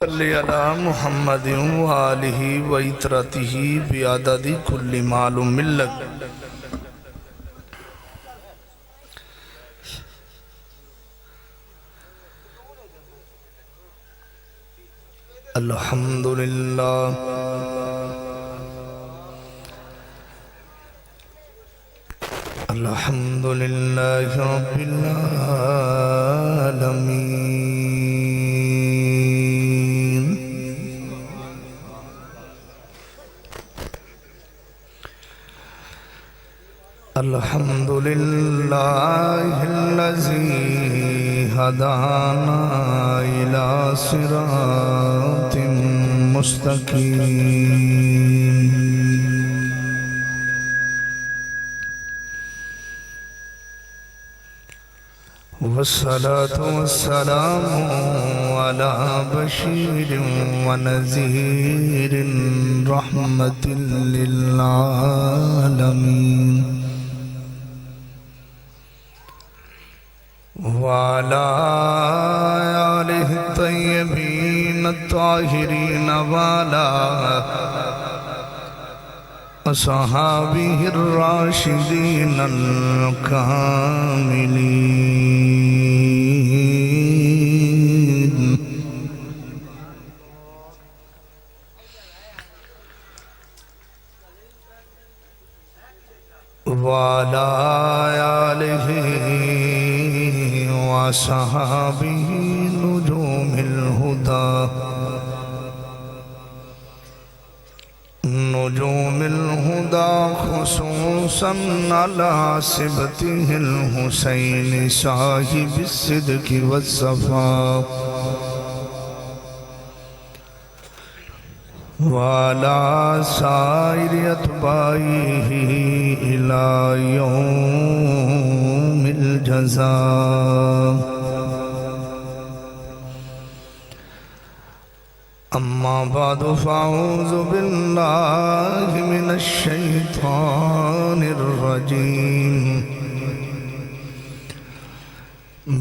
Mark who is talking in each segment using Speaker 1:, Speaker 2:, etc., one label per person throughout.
Speaker 1: صلی علی محمد وآلہ وإطرتہ بعدد کل معلوم لک۔ الحمدللہ الحمدللہ رب العالمین۔ الحمدللہ الذی ہدانا الی صراط مستقیم۔ والصلاة والسلام على بشير ونذير رحمة للعالمين وعلى آله الطيبين الطاهرين وعلى أصحابه الراشدين الكاملين وعلى آله وصحابه نجوم الهدى خصوصا على سبته الحسين صاحب الصدق والصفاء وعلى سائر أتباعه إلى يوم الجزاء۔ أما بعد فأعوذ بالله من الشيطان الرجيم۔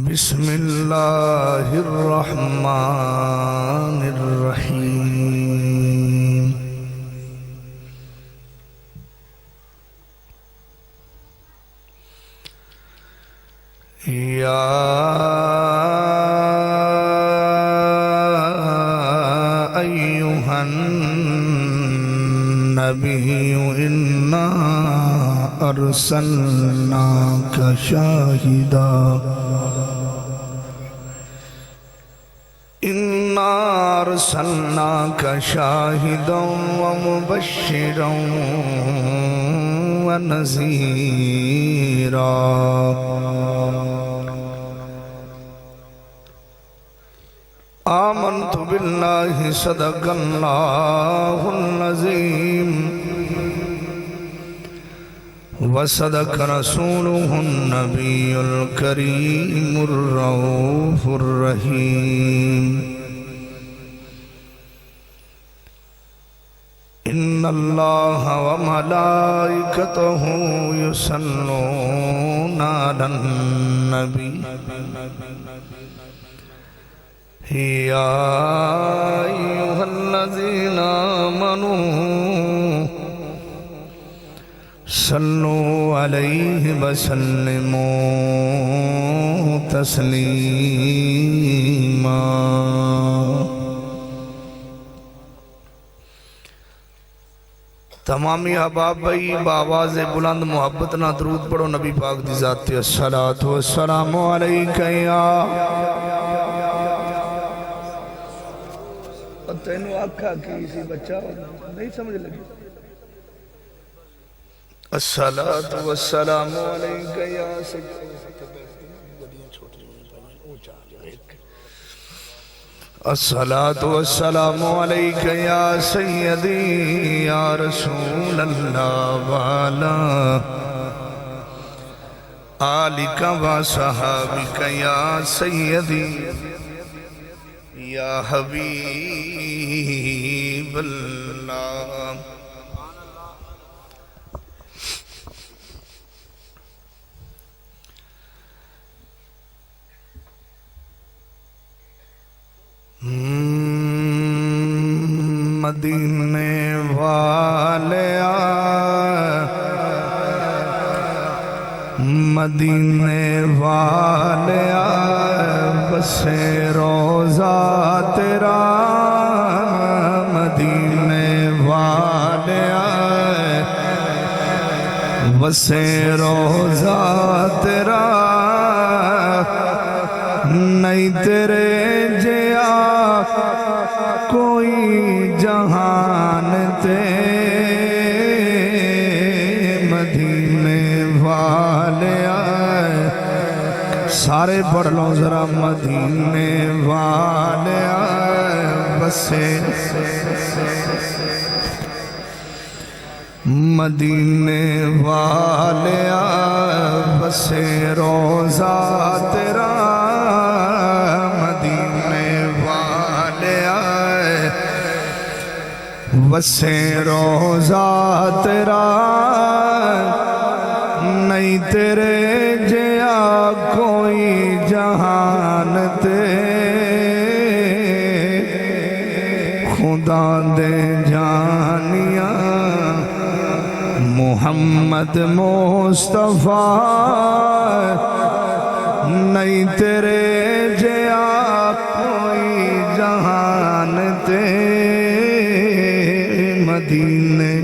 Speaker 1: بسم الله الرحمن الرحيم۔ يا أيها النبي إنا أرسلناك شاهدا ومبشرا ونذيرا۔ آمنت بالله صدق الله العظيم وصدق رسوله النبي الكريم الرؤوف الرحيم۔ إن الله وملائكته يصلون على النبي يا أيها الذين آمنوا صلوا عليه وسلموا تسليما۔ تمامی احباب بھائی بآواز بلند محبت نہ درود پڑھو نبی پاک دی ذات تے الصلاۃ والسلام علیکہ یا تینوں آکھا کسی بچہ نہیں سمجھ لگی۔ الصلاۃ والسلام علیکہ یا الصلاۃ والسلام علیکہ یا سیدی یا رسول اللہ وعلا آلک و صحابک یا سیدی یا حبیب اللہ۔ مدینے والیا مدینے والیا بسے روزہ تیرا مدینے والیا بسے روزہ تیرا نہیں تیرے جیا کوئی جہان تے مدینے والے آئے سارے پڑھ لو ذرا مدینے والے آئے بسے مدینے والے آئے بسے روزہ تیرا مدینے والے آئے بسے روزہ تیرا نہیں تیرے جیا کوئی جہان تے خدا دے جانیاں محمد مصطفیٰ نہیں تیرے جیا کوئی جہان تے مدینے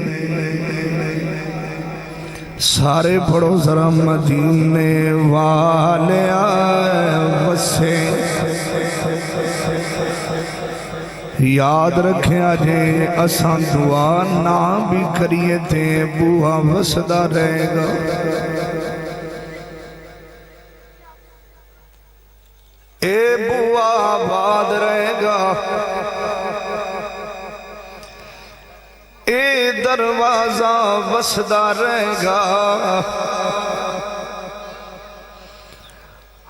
Speaker 1: سارے پڑھو ذرا مدینے والے آئے بسے یاد رکھیں آجے اساں دعا نہ بھی کریے تھے بوہا وسدہ رہے گا اے بوہا آباد رہے گا اے دروازہ وسدہ رہے گا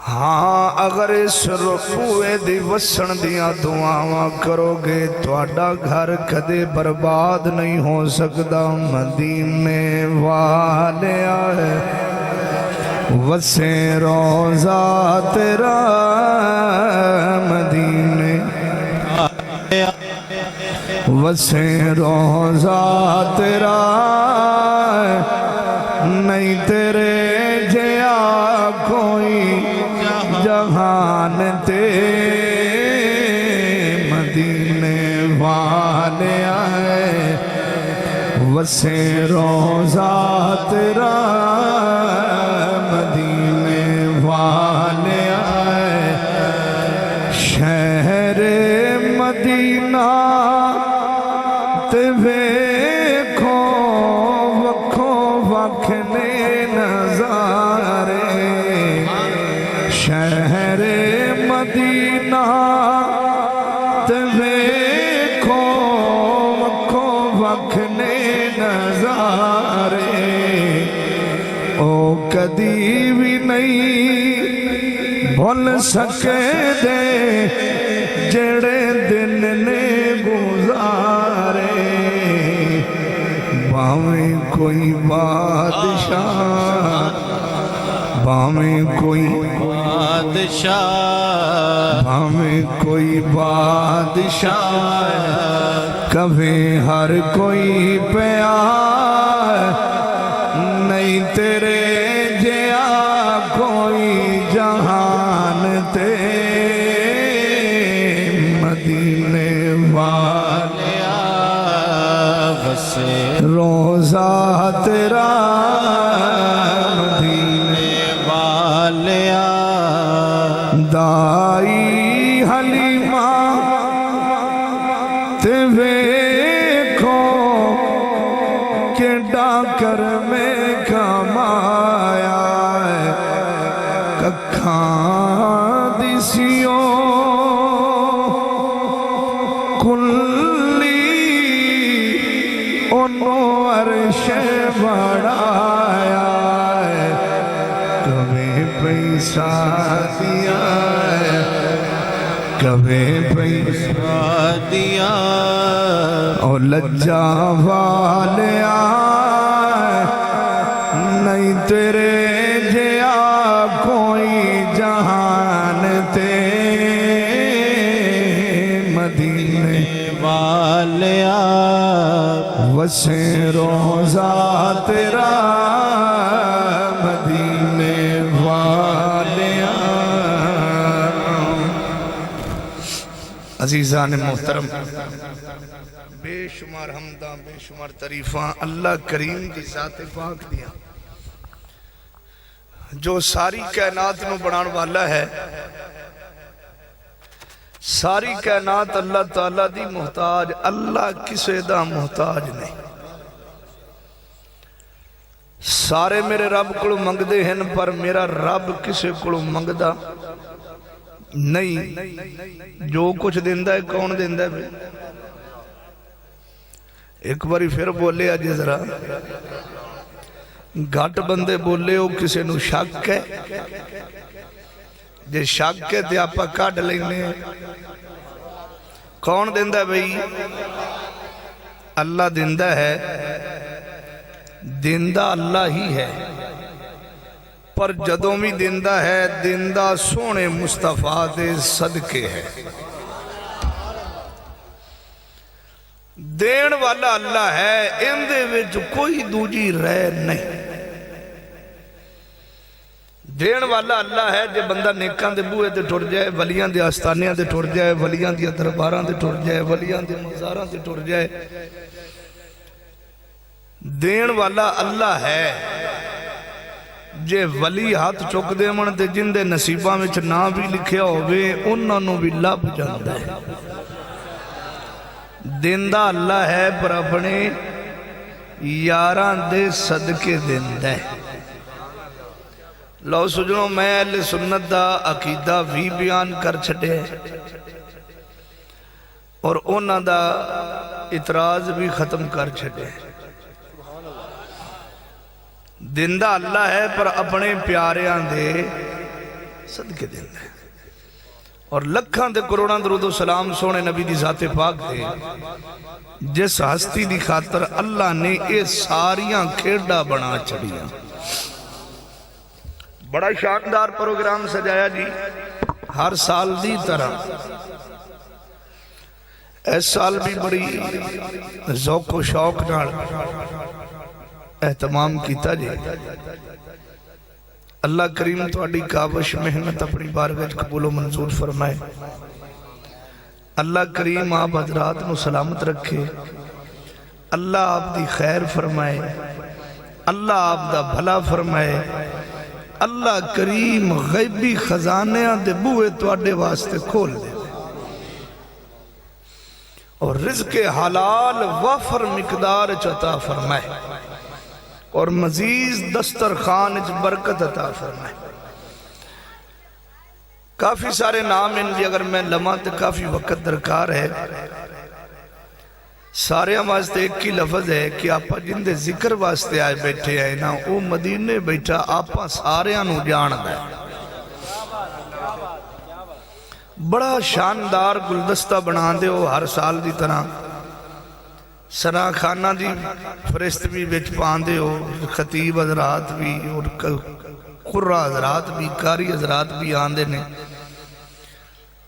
Speaker 1: ہاں اگر اس رفوے دی وسن دیا دعاواں کرو گے تواڈا گھر کدے برباد نہیں ہو سکتا مدینے والے آئے وسے روزہ تیرا مدینے وسے روزہ تیرا نہیں تیرے جیا کوئی جہان تے مدینے والے آئے وسے روزہ تیرا مدینے والے آئے شہر مدینہ تے ویکھو وکھو وکھنے نظارے شہر مدینہ تے ویکھو وکھو وکھنے نظارے او کدی بھی نہیں بھول سکے دے جڑے دن نے گزارے باویں کوئی بادشاہ باویں کوئی بادشاہ باویں کوئی بادشاہ کبھی ہر کوئی پیار نہیں تیرے جیا کوئی جہان تے مدینے والے بسے روزہ تیرا دائی حلیمہ تے ویکھو کہ ڈاکر میں کمایا ککھاں دیسیوں کلی انہوں عرش بڑھایا کبھی پیسہ دیا کبھی پیسہ دیا اور لجا والے آئے نہیں تیرے جیا کوئی جہان تے مدینے
Speaker 2: والیا
Speaker 1: وسے روزہ تیرا مدینے والیا۔ عزیزان محترم، بے شمار حمداں بے شمار تعریفاں اللہ کریم کی ذات پاک دیا جو ساری کائنات نو بنان والا ہے۔ ساری کائنات اللہ تعالیٰ دی محتاج، اللہ کسے دا محتاج نہیں۔ سارے میرے رب کو منگ دے ہیں پر میرا رب کسے کو منگ دا نہیں۔ جو کچھ دیندہ ہے کون دیندہ ہے؟ ایک باری پھر بولے آج ذرا گھٹ بندے بولے ہو کسے نو شک ہے، جے شک ہے تے آپا کاٹ لینے۔ کون دیندہ ہے بھئی؟ اللہ دیندہ ہے، دیندہ اللہ ہی ہے، پر جدوں بھی دیندہ ہے دیندہ سونے مصطفیٰ دے صدقے ہے۔ دین والا اللہ ہے، ان دے وچ کوئی دوجی رہ نہیں۔ دین والا اللہ ہے، جے بندہ نیکاں دے بوئے دے ٹر جائے، ولیاں دے آستانیاں دے ٹر جائے، ولیاں دے درباراں دے ٹر جائے، ولیاں دے مزاراں دے ٹر جائے۔ دین والا اللہ ہے، جے ولی ہاتھ چک دے من تے جن دے نصیباں وچ نہ بھی لکھیا ہوئے انہاں نو بھی لب جاندہ ہے۔ دیندہ اللہ ہے پر اپنے یاراں دے صدقے دیندہ ہے۔ لو سجنوں میں اہل سنت دا عقیدہ بھی بیان کر چھڑے اور انہاں دا اعتراض بھی ختم کر چھڑے۔ دیندہ اللہ ہے پر اپنے پیاریاں دے صدقے دیندہ ہے۔ اور لکھاں دے کروڑاں درود و سلام سونے نبی دی ذات پاک دے جس ہستی دی خاطر اللہ نے اے ساریاں کھیڑا بنا چھڑیاں۔ بڑا شاندار پروگرام سجایا جی، ہر سال دی طرح اس سال بھی بڑی ذوق و شوق نال اہتمام کیتا جی۔ اللہ کریم تو اڈی کابش محنت اپنی بارگاہ قبول و منظور فرمائے۔ اللہ کریم آپ حضرات نو سلامت رکھے، اللہ آپ دی خیر فرمائے، اللہ آپ دا بھلا فرمائے۔ اللہ کریم غیبی خزانیاں دے بوئے تو اڈے واسطے کھول دے اور رزق حلال وافر مقدار عطا فرمائے اور مزید دسترخوان اچ برکت عطا فرمائے۔ کافی سارے نام ان جی اگر میں لمحہ تے کافی وقت درکار ہے، سارے واسطے ایک ہی لفظ ہے کہ آپا جن دے ذکر واسطے آئے بیٹھے ہیں نا وہ مدینے بیٹھا آپا سارے انہوں جان دے۔ بڑا شاندار گلدستہ بنا دے ہو ہر سال دی طرح، سنا خانہ دی فرشت بھی بیچ پاندے ہو، خطیب حضرات بھی اور قرہ حضرات بھی کاری حضرات بھی آندے نے،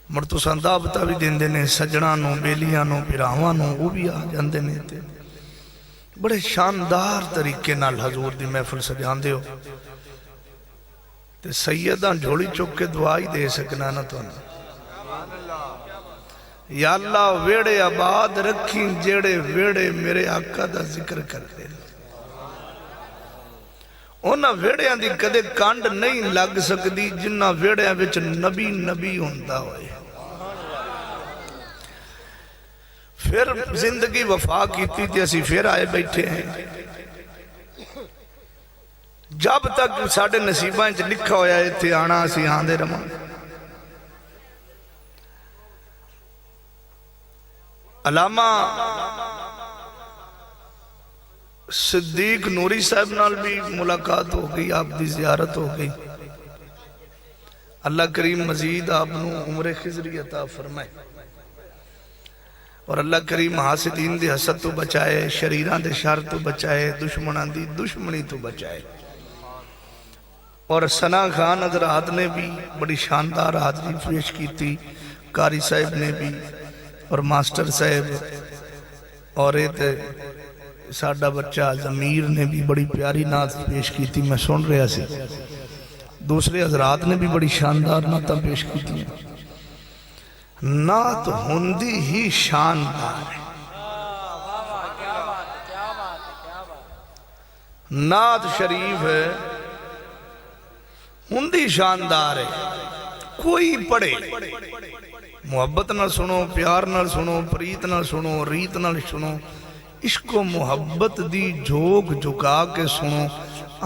Speaker 1: مرتو سندابتا بھی دیندے نے، سجنانوں بیلیانوں پیراوانوں وہ بھی آ جاندے نے۔ بڑے شاندار طریقے نال حضور دی محفل سجان دے ہو تے سیدان جھوڑی چک کے دعائی دے سکنا نہ تو یا اللہ ویڑے آباد رکھیں جیڑے ویڑے میرے آقا دا ذکر کر دے۔ انہاں ویڑیاں دی کدے کانڈ نہیں لگ سکتی جنہاں ویڑیاں وچ نبی نبی ہوندہ ہوئے۔ پھر زندگی وفا کیتی تھی اسی پھر آئے بیٹھے ہیں۔ جب تک ساڑھے نصیبہ انچ لکھا ہویا ہے تھے آنا اسی آندے رمان۔ علامہ صدیق نوری صاحب نال بھی ملاقات ہو گئی، آپ دی زیارت ہو گئی۔ اللہ کریم مزید آپ نو عمر خضری عطا فرمائے اور اللہ کریم حاسدین دی حسد تو بچائے، شریران دے شر تو بچائے، دشمنان دی دشمنی تو بچائے۔ اور ثنا خان حضرات نے بھی بڑی شاندار حاضری پیش کی تھی، قاری صاحب نے بھی، اور ماسٹر صاحب اور ساڈا بچہ ضمیر نے بھی بڑی پیاری نعت پیش کی تھی، میں سن رہا سی. دوسرے حضرات نے بھی بڑی شاندار نعتاں پیش کی تھی. نعت ہوندی ہی شاندار ہے. نعت شریف ہے ہوندی شاندار ہے. کوئی پڑھے محبت نہ سنو، پیار نہ سنو، پریت نہ سنو، ریت نہ سنو، عشق و محبت دی جھوک جھکا کے سنو،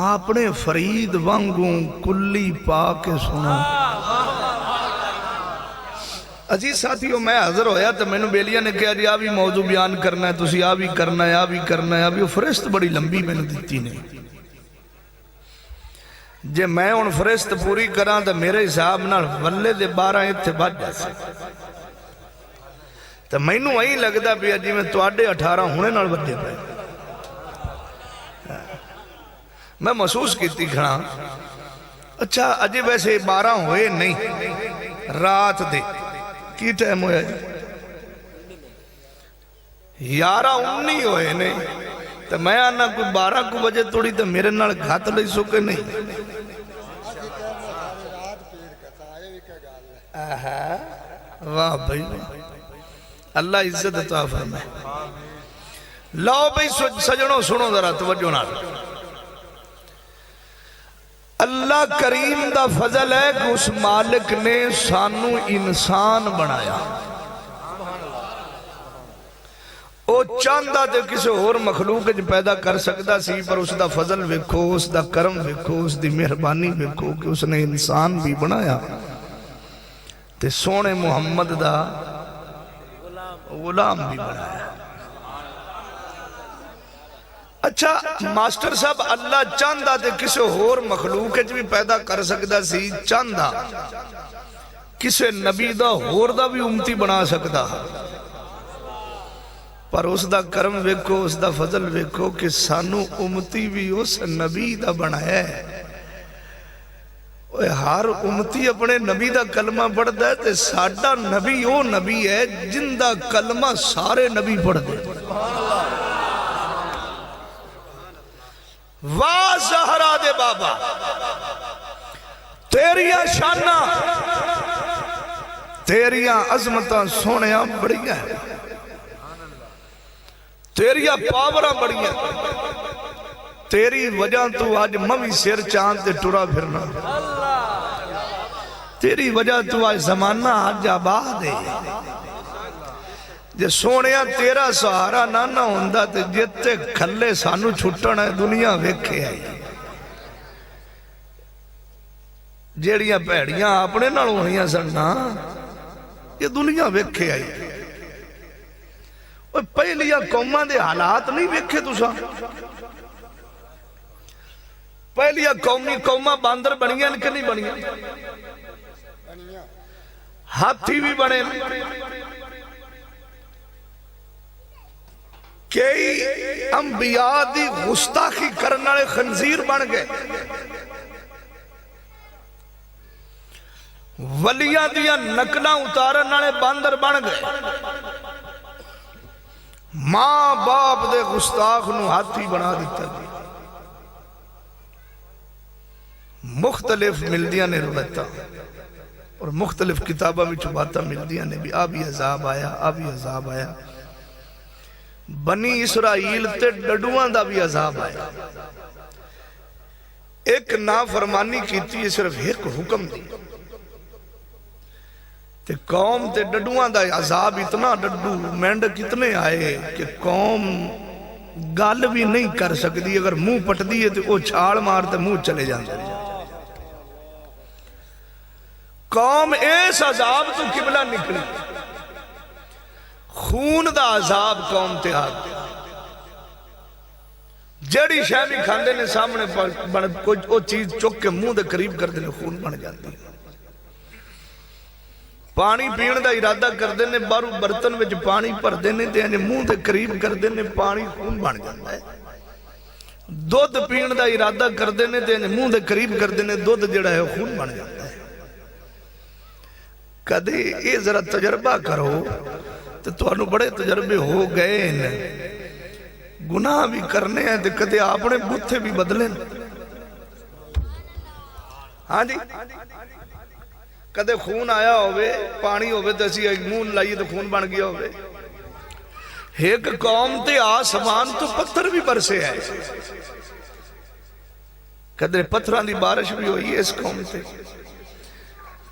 Speaker 1: اپنے فرید وانگوں کلی پا کے سنو. عزیز ساتھیوں، میں حاضر ہویا تو میں نے بیلیاں نے کہا جی آ بھی موضوع بیان کرنا ہے، تسی آ بھی کرنا ہے، آ بھی کرنا ہے. ابھی وہ فرست بڑی لمبی میں نے دیتی نہیں. جے میں ان فرست پوری کران تو میرے حساب نال ولے دے 12 اتھے بچ جیسے. تو میں نو وہی لگتا پیا جی میں تواڈے 18 ہونے نال بدے پہ. میں محسوس کیتی کھڑا اچھا اجے ویسے 12 ہوئے نہیں، رات دے کی ٹائم ہویا جی 11-19 ہوئے نہیں. تو میں آنا کوئی 12 کو بجے توڑی تو میرے نال گھات لئی سکے نہیں. واہ بھائی اللہ عزت عطا فرمائے. لاؤ بھائی سجنوں سنو ذرا توجہ نال. اللہ کریم دا فضل ہے کہ اس مالک نے سانو انسان بنایا. او چاندہ تے کسے اور مخلوق جو پیدا کر سکتا سی، پر اس دا فضل ویکھو، اس دا کرم ویکھو، اس دی مہربانی ویکھو کہ اس نے انسان بھی بنایا تے سونے محمد دا غلام بھی بنایا. اچھا ماسٹر صاحب اللہ چاندہ تے کسے اور مخلوق جو بھی پیدا کر سکتا سی، چاندہ کسے نبی دا اور دا بھی امتی بنا سکتا، پر اس دا کرم ویکھو، اس دا فضل ویکھو کہ سانو امتی بھی اس نبی دا بنایا ہے. ہر امتی اپنے نبی دا کلمہ پڑھتا ہے تے ساڈا نبی وہ نبی ہے جن دا کلمہ سارے نبی پڑھتے. واہ زہرا دے بابا تیریاں شانہ تیریاں عظمتاں سونیاں بڑیاں ہیں، تیریاں پاوراں بڑیاں، تیری وجہ تو آج ممی سیر چاند تے ٹرا پھرنا، تیری وجہ تو آج زمانہ آج آباد ہے. جے سونیاں تیرا سہارا نہ ہوندہ تے جتے کھلے سانو چھٹنا ہے دنیا ویکھے آئی. جیڑیاں پیڑیاں اپنے نال ہونیاں سننا یہ دنیا ویکھے آئی. پہلیاں قوماں دے حالات نہیں ویکھے تساں. پہلیاں قوماں باندر بنیاں کہ نہیں بنیاں؟ ہاتھی بھی بنے، کئی انبیاء دی گستاخی کرنا لے خنزیر بن گئے، ولیاں دیا نکلہ اتارن والے باندر بن گئے، ماں باپ دے گستاخ نو ہاتھی بنا دیتا گیا. مختلف ملدیاں نے روایتاں اور مختلف کتابہ میں چھپاتا ملدیاں نے بھی آبی عذاب آیا، آبی عذاب آیا. بنی اسرائیل تے ڈڈوان دا بھی عذاب آیا. ایک نافرمانی کیتی ہے، صرف ایک حکم دی تے قوم تے ڈڈوان دا عذاب اتنا ڈڈو مینڈک اتنے آئے کہ قوم گال بھی نہیں کر سکتی. اگر منہ پٹ دیئے تو وہ چھاڑ مارتے منہ چلے جاندے. قوم ایس عذاب تو قبلہ نکلی، خون دا عذاب قوم تے آگ. جڑی شاہ بھی کھاندے نے سامنے کوئی چیز چک کے منہ دے قریب کر دینے خون بن جاتی. پانی پین دا ارادہ کر دینے بارو برتن وچ پانی پر دینے تے منہ دے قریب کر دینے پانی خون بن جاتا ہے. دودھ پین دا ارادہ کر دینے تے منہ دے قریب کر دینے دودھ جڑا ہے خون بن جاتا ہے. کدے یہ ذرا تجربہ کرو تو تو تمہیں بڑے تجربے ہو گئے ہیں، گناہ بھی کرنے ہیں تو کدے اپنے بوتھے بھی بدلیں. ہاں جی کدے خون آیا ہوئے پانی ہوئے تو اسی منہ لائیے تو خون بن گیا ہوئے. ایک قوم تے آسمان تو پتھر بھی برسے ہے، کدے پتھران دی بارش بھی ہوئی ہے اس قوم تے.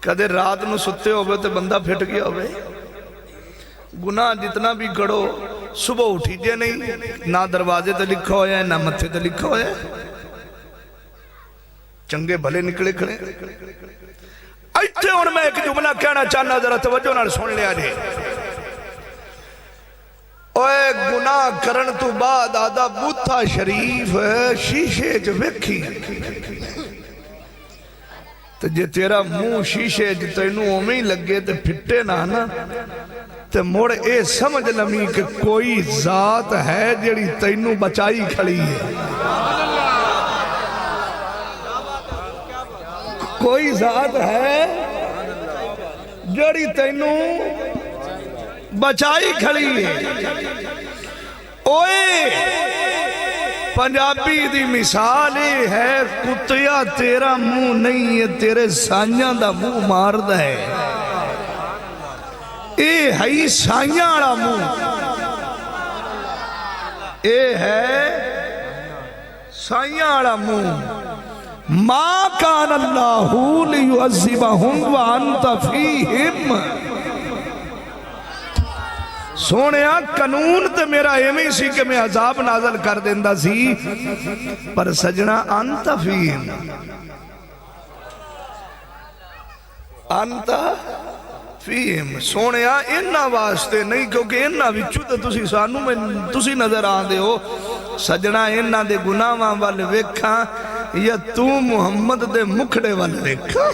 Speaker 1: کدے رات نو ستے ہوئے تو بندہ پھٹ گیا ہوئے. گناہ جتنا بھی کرو صبح اٹھی جے نہیں، نہ دروازے تے لکھا ہویا ہے نہ متھے تے لکھا ہویا ہے. چنگے بھلے نکلے کھڑے. ایتھے اور میں ایک جملہ کہنا چاہنا ذرا توجہ نال سن لیا جے. اوے گناہ کرن تو بعد آدھا بوتھا شریف شیشے جو ویکھی تو جے تیرا منہ شیشے جو تینوں اومیں لگے تو پھٹے نہ تو موڑ اے سمجھ لمی کہ کوئی ذات ہے جڑی تینوں بچائی کھڑی ہے. کوئی ذات ہے جڑی تینوں بچائی کھڑی ہے. اوئے پنجابی دی مثال ہے، کتیا تیرا منہ نہیں ہے تیرے سائیاں دا منہ مارد ہے. اے ہے سائیاں آڑا منہ، اے ہے سائیاں آڑا منہ. ما کان اللہ لیعذبہم وانت فیہم. سونیا قانون تے میرا ایمی سی کہ میں عذاب نازل کر دیندہ سی، پر سجنہ انت فیہم، انت فیہم. سونیا انہا واسطے نہیں کیونکہ انہا بھی چھوٹے تسی سانو میں تسی نظر آن دے ہو. سجنہ انہا دے گناہاں والے ویکھاں یا تو محمد دے مکھڑے والے ویکھاں.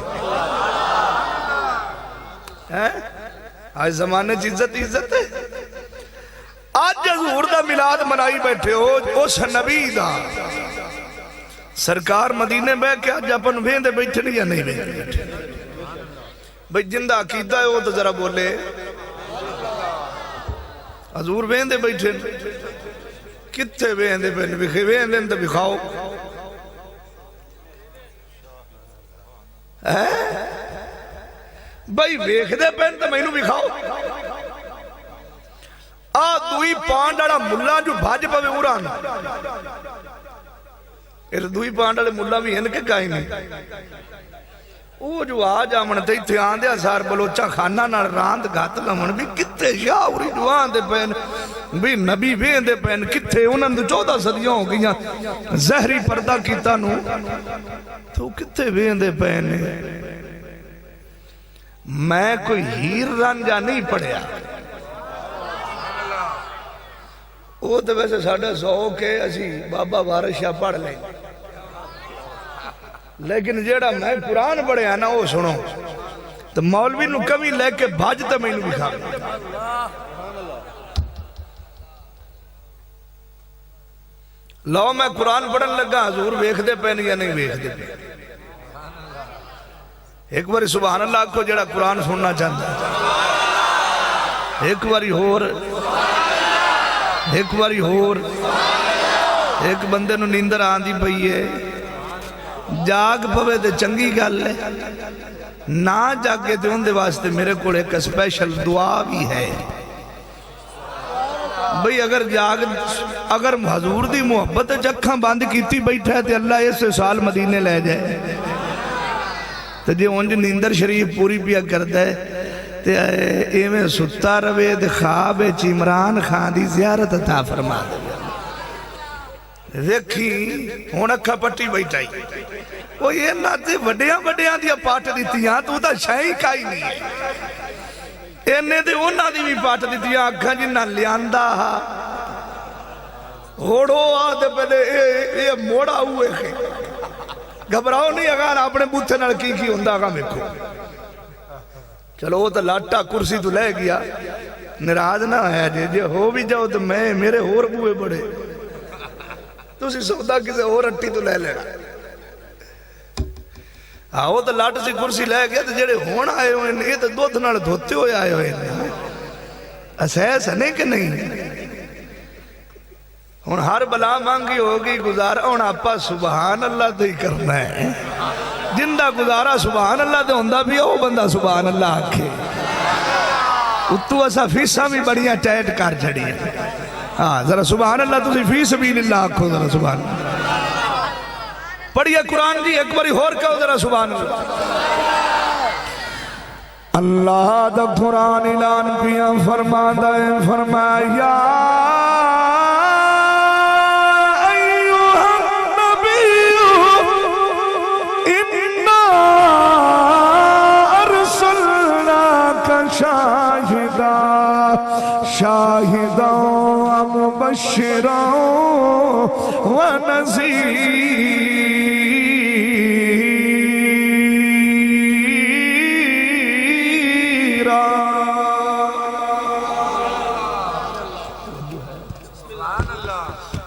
Speaker 1: آج زمانے عزت عزت ہے. آج حضور دا میلاد منائی بیٹھے ہو اس نبی دا سرکار مدینے میں کہ آج اپن ویندے بیٹھے نہیں یا نہیں ویندے بیٹھے. بھئی جندہ عقیدہ ہے وہ تو ذرا بولے حضور ویندے بیٹھے کتے ویندے پہنے بکھے ویندے تو بکھاؤ. بھئی ویکھ دے پہن تو میں نو بکھاؤ. دوئی پانڈاڑا ملا جو بھاج پہ اوران دوئی پانڈاڑے ملا بھی ان کے کہیں نہیں. وہ جو آج آمن تے تھے آندے آسار بلوچا خانہ نہ راند گھات لمن بھی کتے شاوری جو آندے پہن بھی نبی ویندے پہن کتے انہوں نے 14 صدیوں ہو گئیاں زہری پردہ کیتا نو تو کتے ویندے پہن. میں کوئی ہیر رانجا نہیں پڑھیا. وہ تو ویسے ساڑھے 100 کے اسی بابا وارث شاہ پڑھ لیں، لیکن جیڑا میں قرآن پڑھیا نا وہ سنو تو مولوی نو کمی لے کے بھاجتا میں نو بکھا. لو میں قرآن پڑھن لگا حضور ویکھ دے پہن یا نہیں ویکھ دے پہن. ایک باری سبحان اللہ کو جڑا قرآن سننا چاہتا ہے ایک باری ہور ایک باری ہور. ایک بندے نو نیندر آن دی پئی ہے جاگ پوے دے چنگی گل ہے نہ جاگے دے ان دے واسطے میرے کو ایک اسپیشل دعا بھی ہے. بھئی اگر حضور دی محبت جکھاں باندھ کیتی بیٹھا ہے تو اللہ اس سال مدینے لے جائے تو جی انج نیندر شریف پوری پیا کرتا ہے تو ایمیں ستا روے دے خواب عمران خان دی زیارت عطا فرما دے. دیکھی ہون اکھا پٹی بیٹھائی وہ یہ نہ تے وڈیاں دیا پاٹ دیتیاں تو تا شاہی کائی نہیں ہے. اینے دے اونا دی بھی پاٹ دیتیاں اکھا جنہ لیاندہ ہوڑو آدھے پہلے اے موڑا ہوئے خے گھبراؤ نہیں اگر اپنے بوتھے نڑکی کی ہوندہ گا میں کو. چلو وہ تو لاٹا کرسی تو لے گیا نراز نہ ہے جے ہو بھی جاؤ تو میں میرے اور بوئے بڑے تو اسی سودا کسے اور اٹھی تو لے لینا. وہ تو لاٹ سی کرسی لے گیا تو جڑے ہون آئے ہوئے یہ تو دودھ نال دھوتے ہوئے آئے ہوئے اسیس ہے کہ نہیں؟ ہن ہر بلا مانگی ہوگی گزارا، ہن آپا سبحان اللہ تے ہی کرنا ہے، جندہ گزارا سبحان اللہ تے ہوندہ بھی ہے، وہ بندہ سبحان اللہ آکھے۔ اتو ایسا فیسا بھی بڑیاں ٹیٹ کر جڑی ہیں۔ ہاں ذرا سبحان اللہ تسی فی سبیل اللہ آکھو، ذرا سبحان اللہ پڑھئے قرآن جی ایک باری ہور کہو ذرا سبحان اللہ۔ اللہ دا قرآن اعلان کیا فرما دے، فرمایا شاہداً ومبشراً ونذیراً۔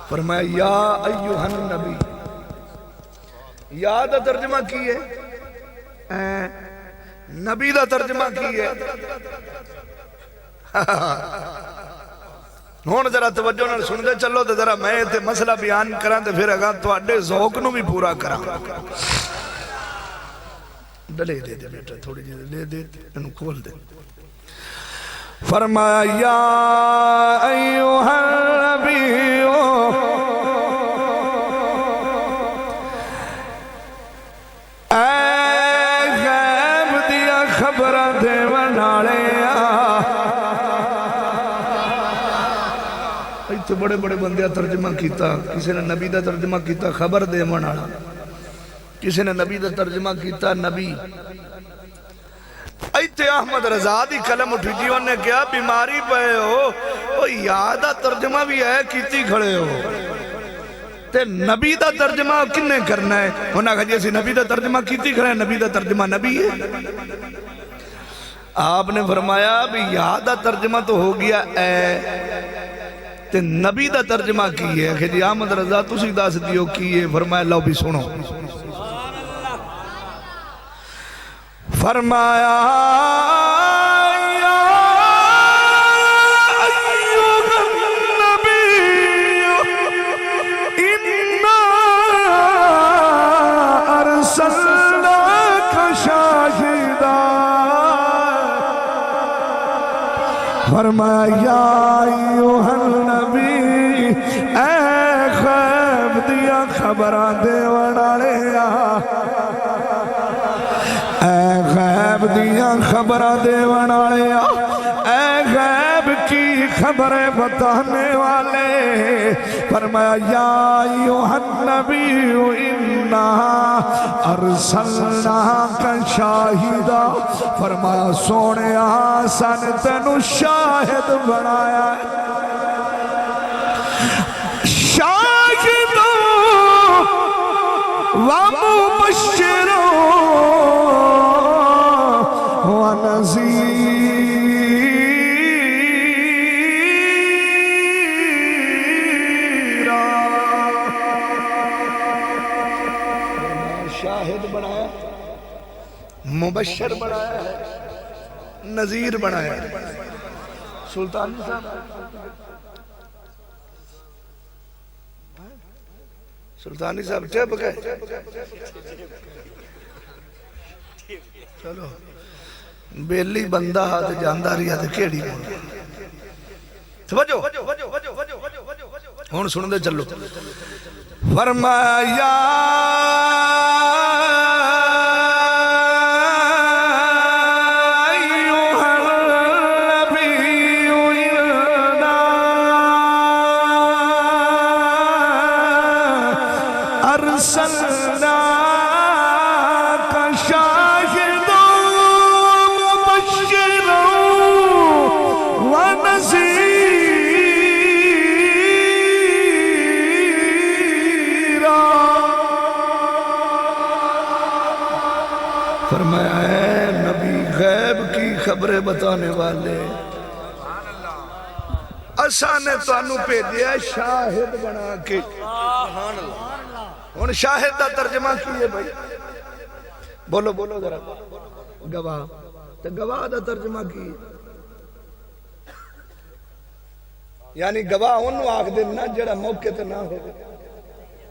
Speaker 1: فرمایا یا ایوہ النبی، یا دا ترجمہ کیے، نبی دا ترجمہ کیے۔ ہون ذرا توجہ نہ سن دے چلو تے ذرا میں تے مسئلہ بیان کران تے پھر اگاں تو اڈے ذوق نو بھی پورا کران۔ ڈلے دے دے بیٹا تھوڑی جی لے دے انہوں کھول دے۔ فرمایا یا ایوہ النبی، اے غیب دیا خبرہ دے ونالے، تو بڑے بڑے بندیاں ترجمہ کیتا، کسی نے نبی دا ترجمہ کیتا خبر دے منانا، کسی نے نبی دا ترجمہ کیتا نبی۔ ایتے احمد رضا دی کلم اٹھی جی انہوں نے کیا بیماری پہے ہو، یادہ ترجمہ بھی ہے کیتی کھڑے ہو، تے نبی دا ترجمہ کنے کرنا ہے؟ انہوں نے کہا جیسی نبی دا ترجمہ کیتی کھڑے ہیں، نبی دا ترجمہ نبی ہے۔ آپ نے فرمایا بھی یادہ ترجمہ تو ہو گیا اے، تے نبی دا ترجمہ کی ہے کہ جی احمد رضا تسی داس دیو کی ہے۔ فرمایا لو بھی سنو، فرمایا یا ایوہ النبی انا ارسلناک شاہدا، فرمایا یا ایوہ النبی، اے غیب دیا خبران دے ونالیا، اے غیب دیا خبران دے ونالیا، اے غیب کی خبریں بتانے والے، فرمایا یا ایوہ النبی انا ارسلناک شاہدا، فرمایا سونے آسان تینو شاہد بنایا ہے، شاہدوں ومبشروں ونذیراً۔ شاہد بنایا، مبشر بنایا ہے، نذیر بنایا ہے۔ سلطانی صاحب، سلطانی صاحب ٹیپ گئے، چلو بیلی بندہ ہاتھ جانداری ہاتھ کیڑی توجہ ہون سن دے چلو۔ فرمایا فرمایا ہے نبی غیب کی خبریں بتانے والے، اساں نے تو انہوں پہ دیا شاہد بنا کے۔ ان شاہد دا ترجمہ کیے بھائی، بولو بولو ذرا، گواہ تو گواہ دا ترجمہ کیے۔ یعنی گواہ انہوں آکھ دینا جڑا موقع تے نہ ہو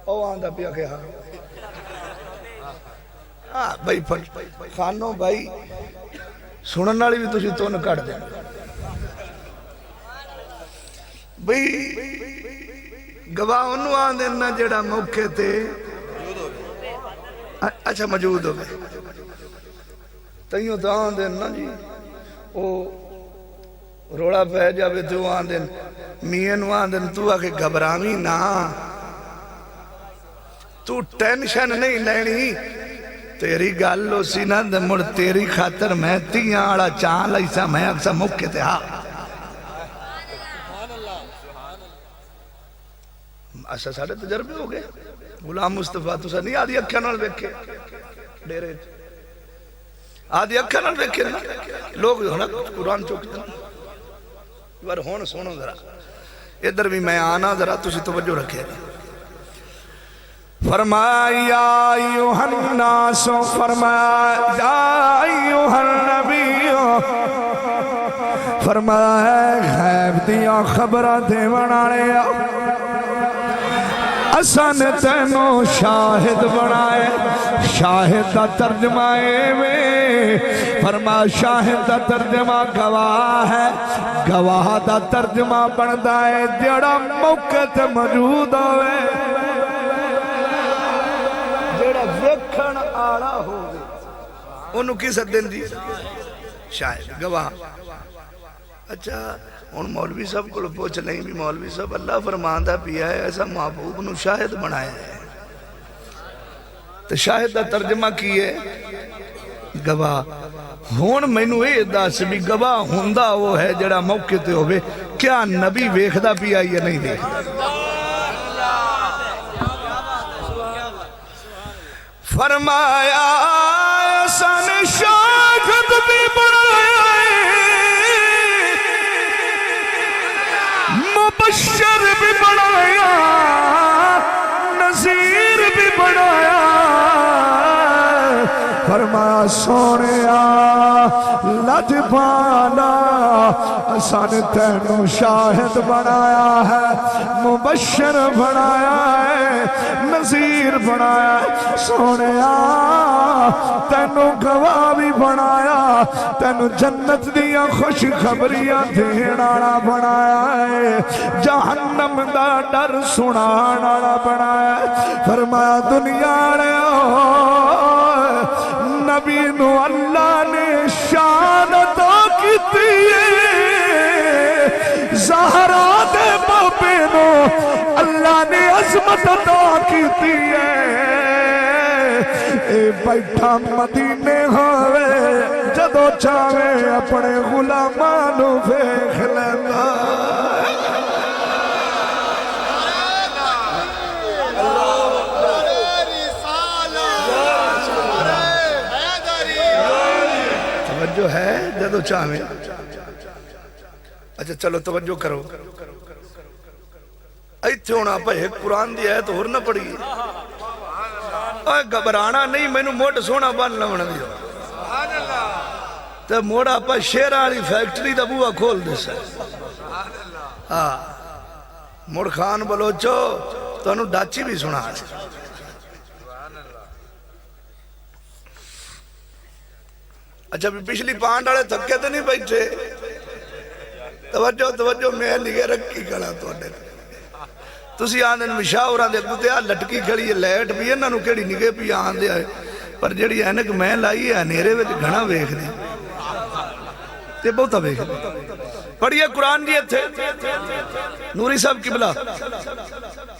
Speaker 1: او آندہ پیا کہ ہاں بھائی خانوں بھائی سنن والی بھی تسی تو نہ کٹ دیں بھائی گواہ انہوں آن دینا جڑا موقع تے اچھا موجود ہو گئے تیوں تو آن دینا جی او روڑا پہ جاوے تو آن دین میاں نو آن دین تو آکے گھبرامی نا تو ٹینشن نہیں لینی تیری گل ہو سی نا مڑ تیری خاطر میں تیاں آڑا چاہ لائسا میں اکسا موقع تے ہاں ایسا سارے تجربے ہو گئے غلام مصطفیٰ تو سا نہیں آدھی اکھا نال بیکھے ڈیرے آدھی اکھا نال بیکھے نا لوگ ہونا قرآن چوکتے ہیں بار ہون سونو ذرا ادھر بھی میں آنا ذرا تسی توجہ رکھے فرمایا ایوہ الناس فرمایا ایوہ النبی فرمایا غیب دیا خبرہ دے بنایا اسان تینوں شاہد بنائے شاہد دا ترجمہ میں فرما شاہد دا ترجمہ گواہ ہے گواہ دا ترجمہ بندا ہے جڑا موقع تے موجود ہوئے جڑا ویکھن آڑا ہوئے انہوں کی سدن دی شاہد گواہ اچھا ان مولوی صاحب کو پوچھ لیں بھی مولوی صاحب اللہ فرماندہ پیا ہے ایسا محبوب نو شاہد بنایا ہے تو شاہد دا ترجمہ کیے گواہ ہون میں نو اے داس بھی گواہ ہوندہ وہ ہے جڑا موقع تے ہوئے کیا نبی ویکھدا پیا یا نہیں ویکھدا فرمایا ایسا نے شاہد بھی بنایا مبشر بھی بنایا نذیر بھی بنایا فرمایا سونیا لجبانا اسان تینوں شاہد بنایا ہے مبشر بنایا ہے نذیر بنایا ہے سونیا تینوں گواہ بھی بنایا تینوں جنت دیا خوش خبریاں دینانا بنایا ہے جہنم دا ڈر سنانا بنایا ہے فرمایا دنیا نے نبی نو اللہ نے شان عطا کیتی ہے زہرا دے بابے نو اللہ نے عظمت عطا کیتی ہے اے بیٹھا مدینے ہوئے جدو چاہے اپنے غلامانو ویکھ لیندا جو ہے جدو چاہمیں اچھا چلو توجہ کرو ایتھے ہونا پہ ایک قرآن دی ہے تو ہر نہ پڑی گھبرانا نہیں میں نو موٹ سونا بان لونا دیا تو موڑا پہ شیرانی فیکٹری دا بوا کھول دے سے موڑ خان بلوچو تو انہوں ڈاچی بھی سنا ہے اچھا بھی پچھلی پانڈ آڑے تھکے تو نہیں بیٹھے توجہ میں لگے رکھی کھڑا تو اڈے تسی آندھن مشاوران دے کتے آ لٹکی کھڑی ہے لیٹ بھی ہے نانو کیڑی نگے بھی آندھے آئے پر جڑی اینک میں لائی ہے نیرے وچ گھنا ویکھ دی تے بہتا ویکھ دی پڑھئے قرآن دیئے تھے نوری صاحب قبلہ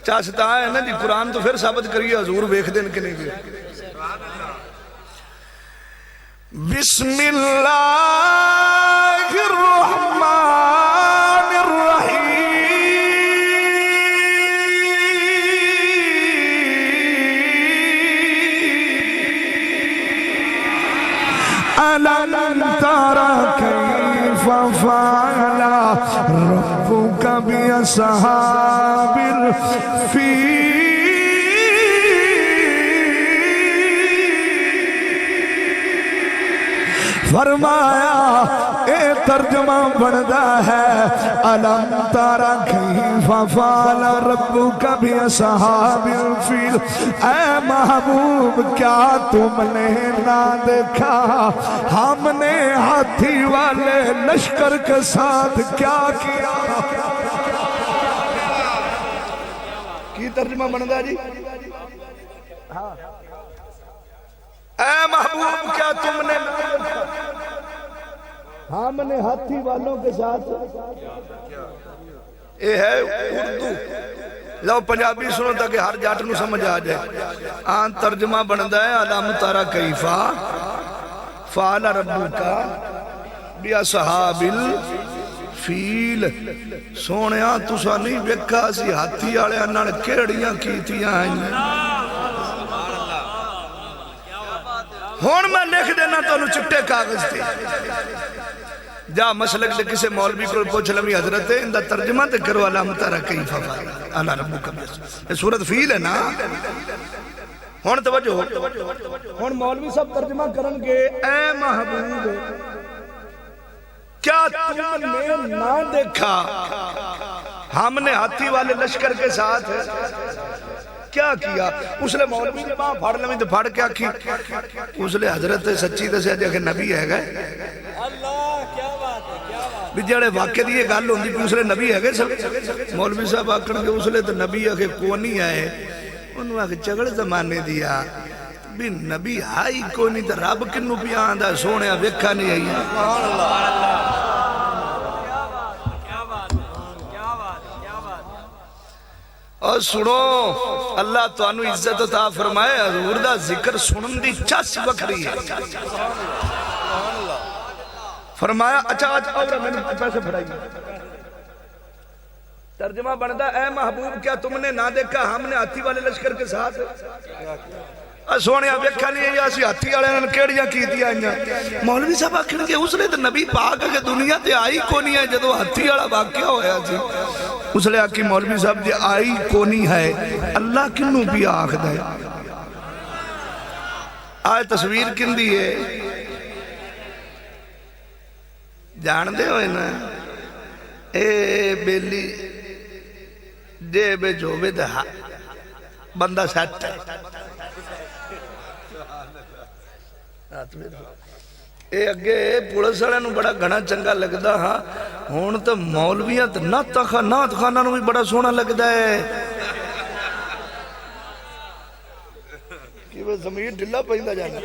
Speaker 1: چاہتا ہے نا جی قرآن تو پھر ثابت کریے حضور ویکھ دین کے نہیں ویکھ بسم اللہ الرحمن الرحیم أَلَمْ تَرَ كَيْفَ فَعَلَ رَبُّكَ بِأَصْحَابِ الْفِيلِ فرمایا اے ترجمہ بندا ہے الم ترى كيف فعل ربك باصحاب الفیل، اے محبوب کیا تم نے نہ دیکھا ہم نے ہاتھی والے لشکر کے ساتھ کیا کیا؟ کی ترجمہ بندا جی؟ اے محبوب کیا تم نے ہم نے ہاتھی والوں کے ساتھ، یہ ہے اردو، لو پنجابی سنو تاکہ ہر جاٹ نو سمجھ آ جائے۔ آن ترجمہ بندا ہے الم ترى كيف فعل ربك باصحاب الفیل، سونیا تسا نہیں ویکھا سی ہاتھی والے نال کیڑیاں کیتیاں ہیں۔ ہون میں لکھ دینا تو انہوں چٹے کاغذ تھے، جا مسلک دے کسے مولوی کو پوچھ لمی حضرت اندہ ترجمہ تے کرو الم ترى كيف فعل اللہ ربک باصحاب، یہ سورت فیل ہے نا۔ ہون توجہ ہون مولوی صاحب ترجمہ کرن گے اے محبوب کیا تم نے نہ دیکھا ہم نے ہاتھی والے لشکر کے ساتھ کیا کیا؟ اس لئے مولوی نے باں پھاڑ لیں تو پھاڑ کیا کی؟ اس لئے حضرت سچی دے سے کہ نبی ہے گئے اللہ کیا بات ہے کیا بات بھی جڑے واقع دیئے گال ہوندی کہ اس لئے نبی ہے گئے سب مولوی صاحب آکڑ کے اس لئے تو نبی ہے کہ کونی آئے انہوں آکے چگڑ زمانے دیا بھی نبی آئی کونی تو رب کنو پی آندہ سونے ویکھا نہیں آئی۔ اور سنو اللہ تو انو عزت عطا فرمائے حضور دا ذکر سنن دی چاس وکھری ہے۔ فرمایا اچھا اور میں نے پیسے پھڑائی ترجمہ بندا اے محبوب کیا تم نے نہ دیکھا ہم نے ہاتھی والے لشکر کے ساتھ سونے ویکھا نہیں ہے اسی ہاتھی والے نے کیڑیاں کیتیاں ہیں۔ مولوی صاحب آکھن گے اس نے تو نبی پاک کے دنیا تے آئی کونی ہے جدو ہاتھی والا واقعہ ہویا سی اس لئے آکی مولوی صاحب جی آئی کونی ہے اللہ کنو بھی آکھ دے آئے تصویر کن دی ہے جان دے ہوئے نا اے بیلی جے بے جو بے دہا بندہ سیٹ ہے اے اگے پولیس والے نو بڑا گھنا چنگا لگدا ہاں ہون تو مولویاں نعت خانہ نو بھی بڑا سونا لگدا ہے کہ وہ زمین ڈھلا پہندا جانا۔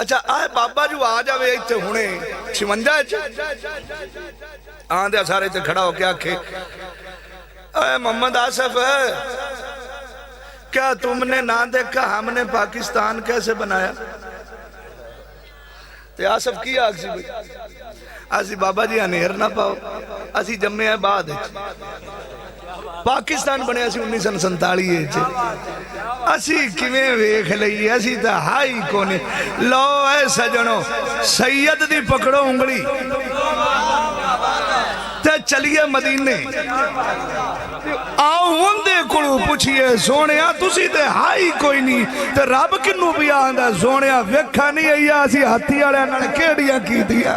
Speaker 1: اچھا آئے بابا جو آ جاوے ایتے ہونے 56 آندھے سارے تے کھڑا ہو کیا کھے اے محمد آصف کیا تم نے نہ دیکھا ہم نے پاکستان کیسے بنایا؟ تے آصف کی آگسی بھئی آسی بابا جی انہیر نہ پاؤ آسی جمعے ہیں بعد پاکستان بنے اسی 1947 اسی کمیں ویکھ لئی اسی تا ہائی کونے لو اے سجنو سید دی پکڑو انگلی تے چلیے مدینے آؤ ہوندے کلو پوچھئے سونیا تسی تے ہائی کوئی نہیں تے رب کنو بھی آندہ سونیا ویکھا نہیں ہے یا اسی ہاتھی آڑے انہاں کیڑیاں کی دیا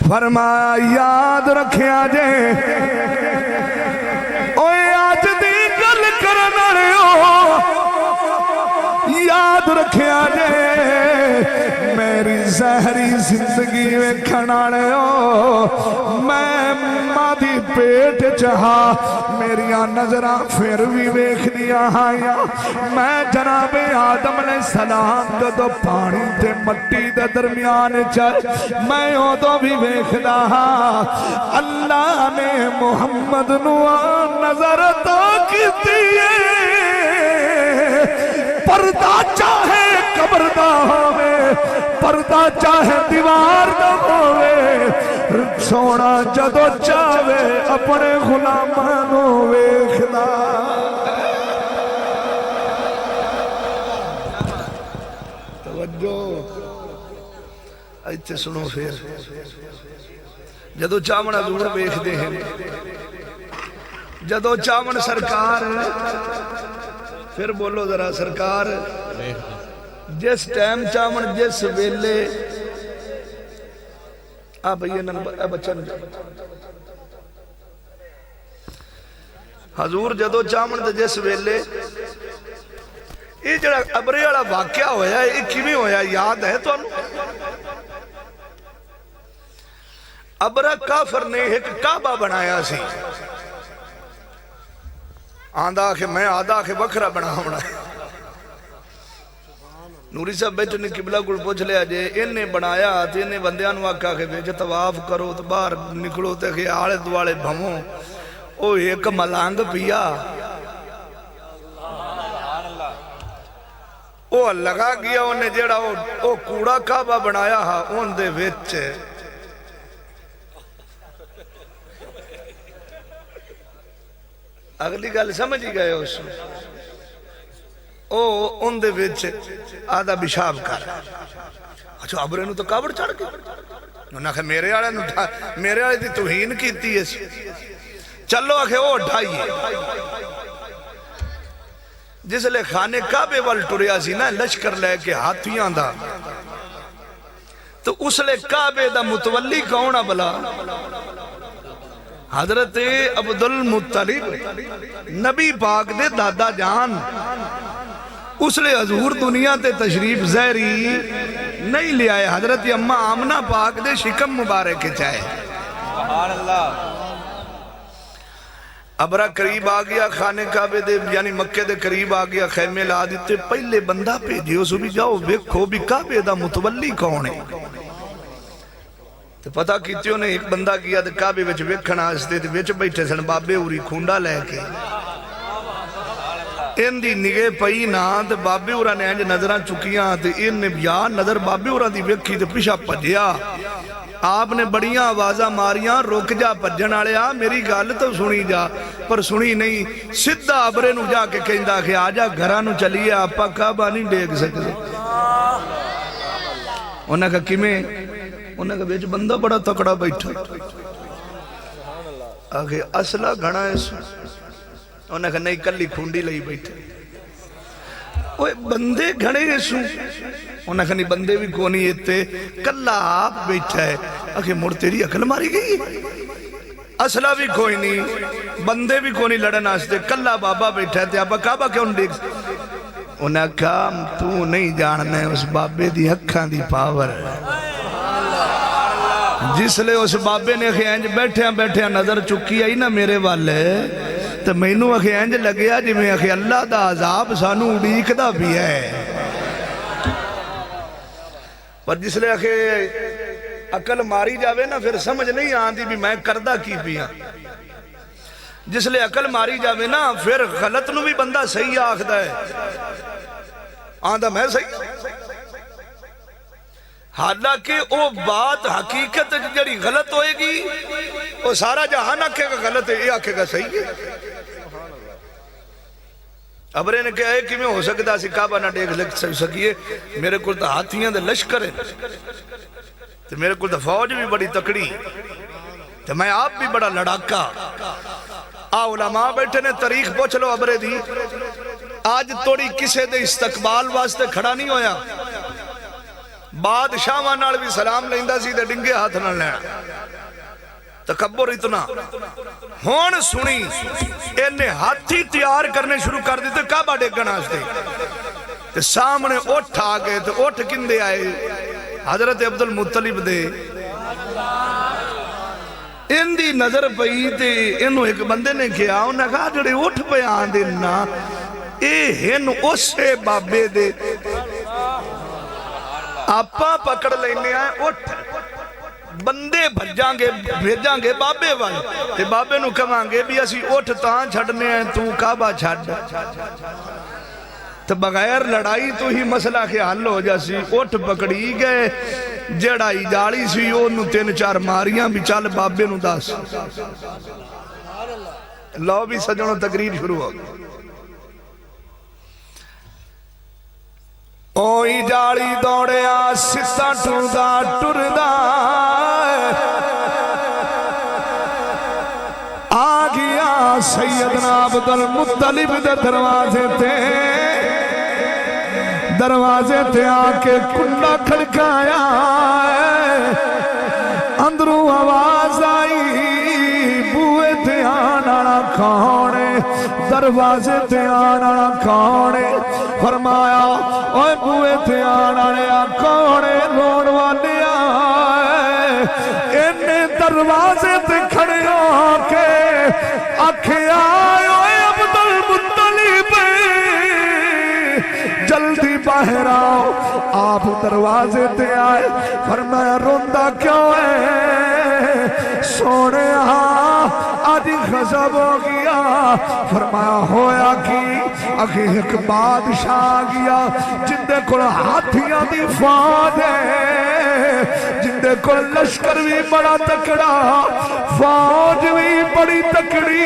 Speaker 1: فرمایا یاد رکھیا جے اوے آج دی گل کرنا رہے ہو یاد رکھیا جے میری زہری زندگی میں کھڑا رہے ہو میں مادی پیٹ چاہا میری نظرہ پھر بھی ویکھ دیا آیا میں جناب آدم علیہ السلام دو پانی تے مٹی دے درمیان چاہ میں ہوں تو بھی ویکھ دیا اللہ نے محمد نوان نظر تو کیتی ہے پردہ چاہے قبر دا ہوئے پردہ چاہے دیوار دا ہوئے سونا جدو چاہے اپنے غلامانو ویکھدا توجہ ایتھے سنو پھر جدو چاہمن حضور ویکھ دے ہیں جدو چاہمن سرکار پھر بولو ذرا سرکار جس ٹائم چاون جس ویلے بھئی بچہ نہ حضور جدو چاون تے جس ویلے یہ جڑا ابرے والا واقعہ ہویا یہ کیویں ہویا یاد ہے تو ابرا کافر نے ایک کعبہ بنایا سی آندھا کہ میں آدھا کہ بکرا بنا ہونا نوری صاحب بیٹھے نے قبلہ گل پوچھ لیا جے انہیں بنایا تو انہیں بندیاں آکھا کہ بیچے طواف کرو تو باہر نکلو تے کہ آلے دوالے بھموں او ایک ملانگ پیا او لگا گیا انہیں جیڑا او کوڑا کعبہ بنایا ہا ان دے وچ اگلی گل سمجھی گئے اس او ان دے وچ آدھا بشاب کر اچھا ابرے نو تو کابڑ چڑھ گئی انہاں کہ میرے آلے دی توہین کیتی ہے چلو آکھے او اٹھائیے جس لئے خانے کعبے وال ٹریا سی نا لشکر لے کے ہاتھیاں دا تو اس لئے کعبے دا متولی کون بلا حضرت عبدالمطلب نبی پاک دے دادا جان اس لئے حضور دنیا تے تشریف زہری نہیں لے آئے حضرت اماں آمنہ پاک دے شکم مبارک چاہے سبحان اللہ ابرا قریب آگیا خانے کعبے دے یعنی مکہ دے قریب آگیا خیمے لا دیتے پہلے بندہ پیجئے اسو بھی جاؤ ویکھو بھی کعبے دا متولی کون ہے تو پتہ کیتیوں نے ایک بندہ کیا تو کعبے وچ ویکھنا آستے تو وچ بیٹھے سن بابے اوری کھونڈا لے کے ان دی نگے پئی نا تو بابے اورا نے انج نظران چکیاں تو ان نے یا نظر بابے اورا دی ویکھی تو پیشا پجیا آپ نے بڑیاں آوازاں ماریاں روک جا پجن آلے میری گال تو سنی جا پر سنی نہیں سدھا ابرے نو جا کے کہندہ کہ آجا گھرانو چلیے آپا کعبہ نہیں ڈیگ سکتے انہاں کہا کمیں انہاں کہا بیچ بندہ بڑا تکڑا بیٹھا آگے اصلہ گھڑا ہے سو انہاں کہا نہیں کلی کھونڈی لئی بیٹھے اوہ بندے گھڑے ہیں سو انہاں کہا نہیں بندے بھی کونی ایتے کلہ آپ بیٹھا ہے آگے مڑ تیری عقل ماری گئی اصلہ بھی کوئی نہیں بندے بھی کونی لڑن آستے کلہ بابا بیٹھا ہے آپ کعبہ کیوں دیکھ انہاں کہا تو نہیں جاننا ہے اس بابے دی حقاں دی پاور جس لئے اس بابے نے خیانج بیٹھے نظر چکی آئی نا میرے والے تو میں نو خیانج لگیا جی میں اللہ دا عذاب سانو اڑیک دا بھی ہے پر جس لئے عقل ماری جاوے نا پھر سمجھ نہیں آندی بھی میں کردہ کی پیا جس لئے عقل ماری جاوے نا پھر غلط نو بھی بندہ صحیح آخدہ ہے آندہ میں صحیح حالانکہ وہ بات حقیقت جڑی غلط ہوئے گی وہ سارا جہان آکھے گا غلط ہے یہ آکھے گا صحیح ہے ابرے نے کہا ہے کہ میں ہو سکتا سی کعبہ نہ دیکھ سکیے میرے کل تا ہاتھیاں دے لشکر ہے تو میرے کل تا فوج بھی بڑی تکڑی تو میں آپ بھی بڑا لڑاکا علماء بیٹھے نے تاریخ پوچھ لو ابرے دی آج توڑی کسے دے استقبال واسطے کھڑا نہیں ہویا بادشاہ وانال بھی سلام لیندہ سی دے ڈنگے ہاتھ نہ لینا تکبر اتنا ہون سنی انہیں ہاتھی تیار کرنے شروع کر دیتے کعبہ ڈیگن آستے سامنے اٹھ آگئے تو اٹھ کندے آئے حضرت عبدالمطلب دے ان دی نظر پئی تے انہوں ایک بندے نے کیا انہوں نے کہا جڑے اٹھ پہ آن دینا اے ہن اسے بابے دے آپا پکڑ لینے آئے اٹھ بندے بھیجاں گے بابے والے تے بابے نو کہاں گے بھی اسی اٹھ تاں چھڑنے ہیں تو کعبہ چھڑ تو بغیر لڑائی تو ہی مسئلہ کے حل ہو جاسی اٹھ پکڑی گئے جڑائی جاڑی سی انہوں 3-4 ماریاں بھی چال بابے نو داس لو بھی سجنوں تقریر شروع ہو گئی اوئی جاڑی دوڑے آستا ٹردہ آگیا سیدنا عبدالمطلب دے دروازے تے دروازے تے آکے کنڈا کھڑکایا اندروں آواز آئی بوئے تے آنا کھانے دروازے تے آنا کھانے فرمایا اوے بوئے تے آنا کھانے رون والے آئے انہیں دروازے تے کھڑے آکے آکھے آئے اوے عبد المطلب جلدی باہر آؤ آپ دروازے تے آئے فرمایا روندہ کیوں ہے سونے آج غضب ہو گیا فرمایا ہویا کی اکھی ایک بادشاہ گیا جندے کل ہاتھیاں دی فوج ہے جندے کل لشکر بھی بڑا تکڑا فوج بھی بڑی تکڑی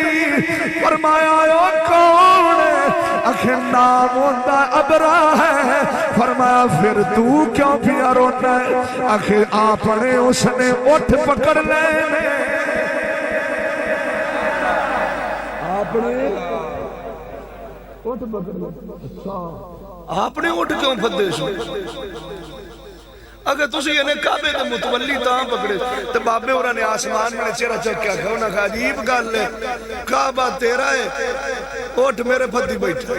Speaker 1: فرمایا او کون ہے اکھی نام ہوندہ ابرا ہے فرمایا پھر تو کیوں پیا رونا ہے اکھی آپ نے اس نے اٹھ پکڑ لینے آپ نے اٹھ پکڑ لینے آپ نے اٹھ کیوں پھدے سو اگر تسی انہیں کعبے دے متولی تاں پکڑے تو بابے اور نے آسمان میں چیرہ چکیا کھا انہاں کہا عجیب گل لے کعبہ تیرا ہے اٹھ میرے پھدی بیٹھا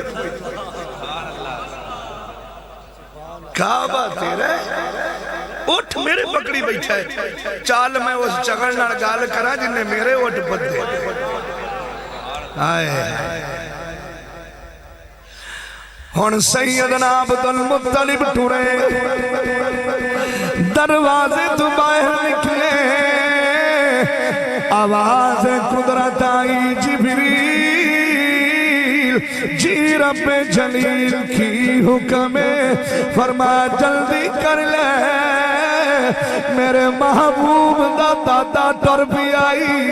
Speaker 1: کعبہ تیرا ہے اٹھ میرے پکڑی بیٹھا ہے چال میں اس چگڑنا گال کرا جن نے میرے اٹھ پھدے آئے ہون سیدنا عبد المطلب ٹورے دروازے تو باہر نکلے آواز قدرت آئی جبریل جی رب جلیل کی حکم فرمایا جلدی کر لے میرے محبوب دا دادا ٹر بھی آئی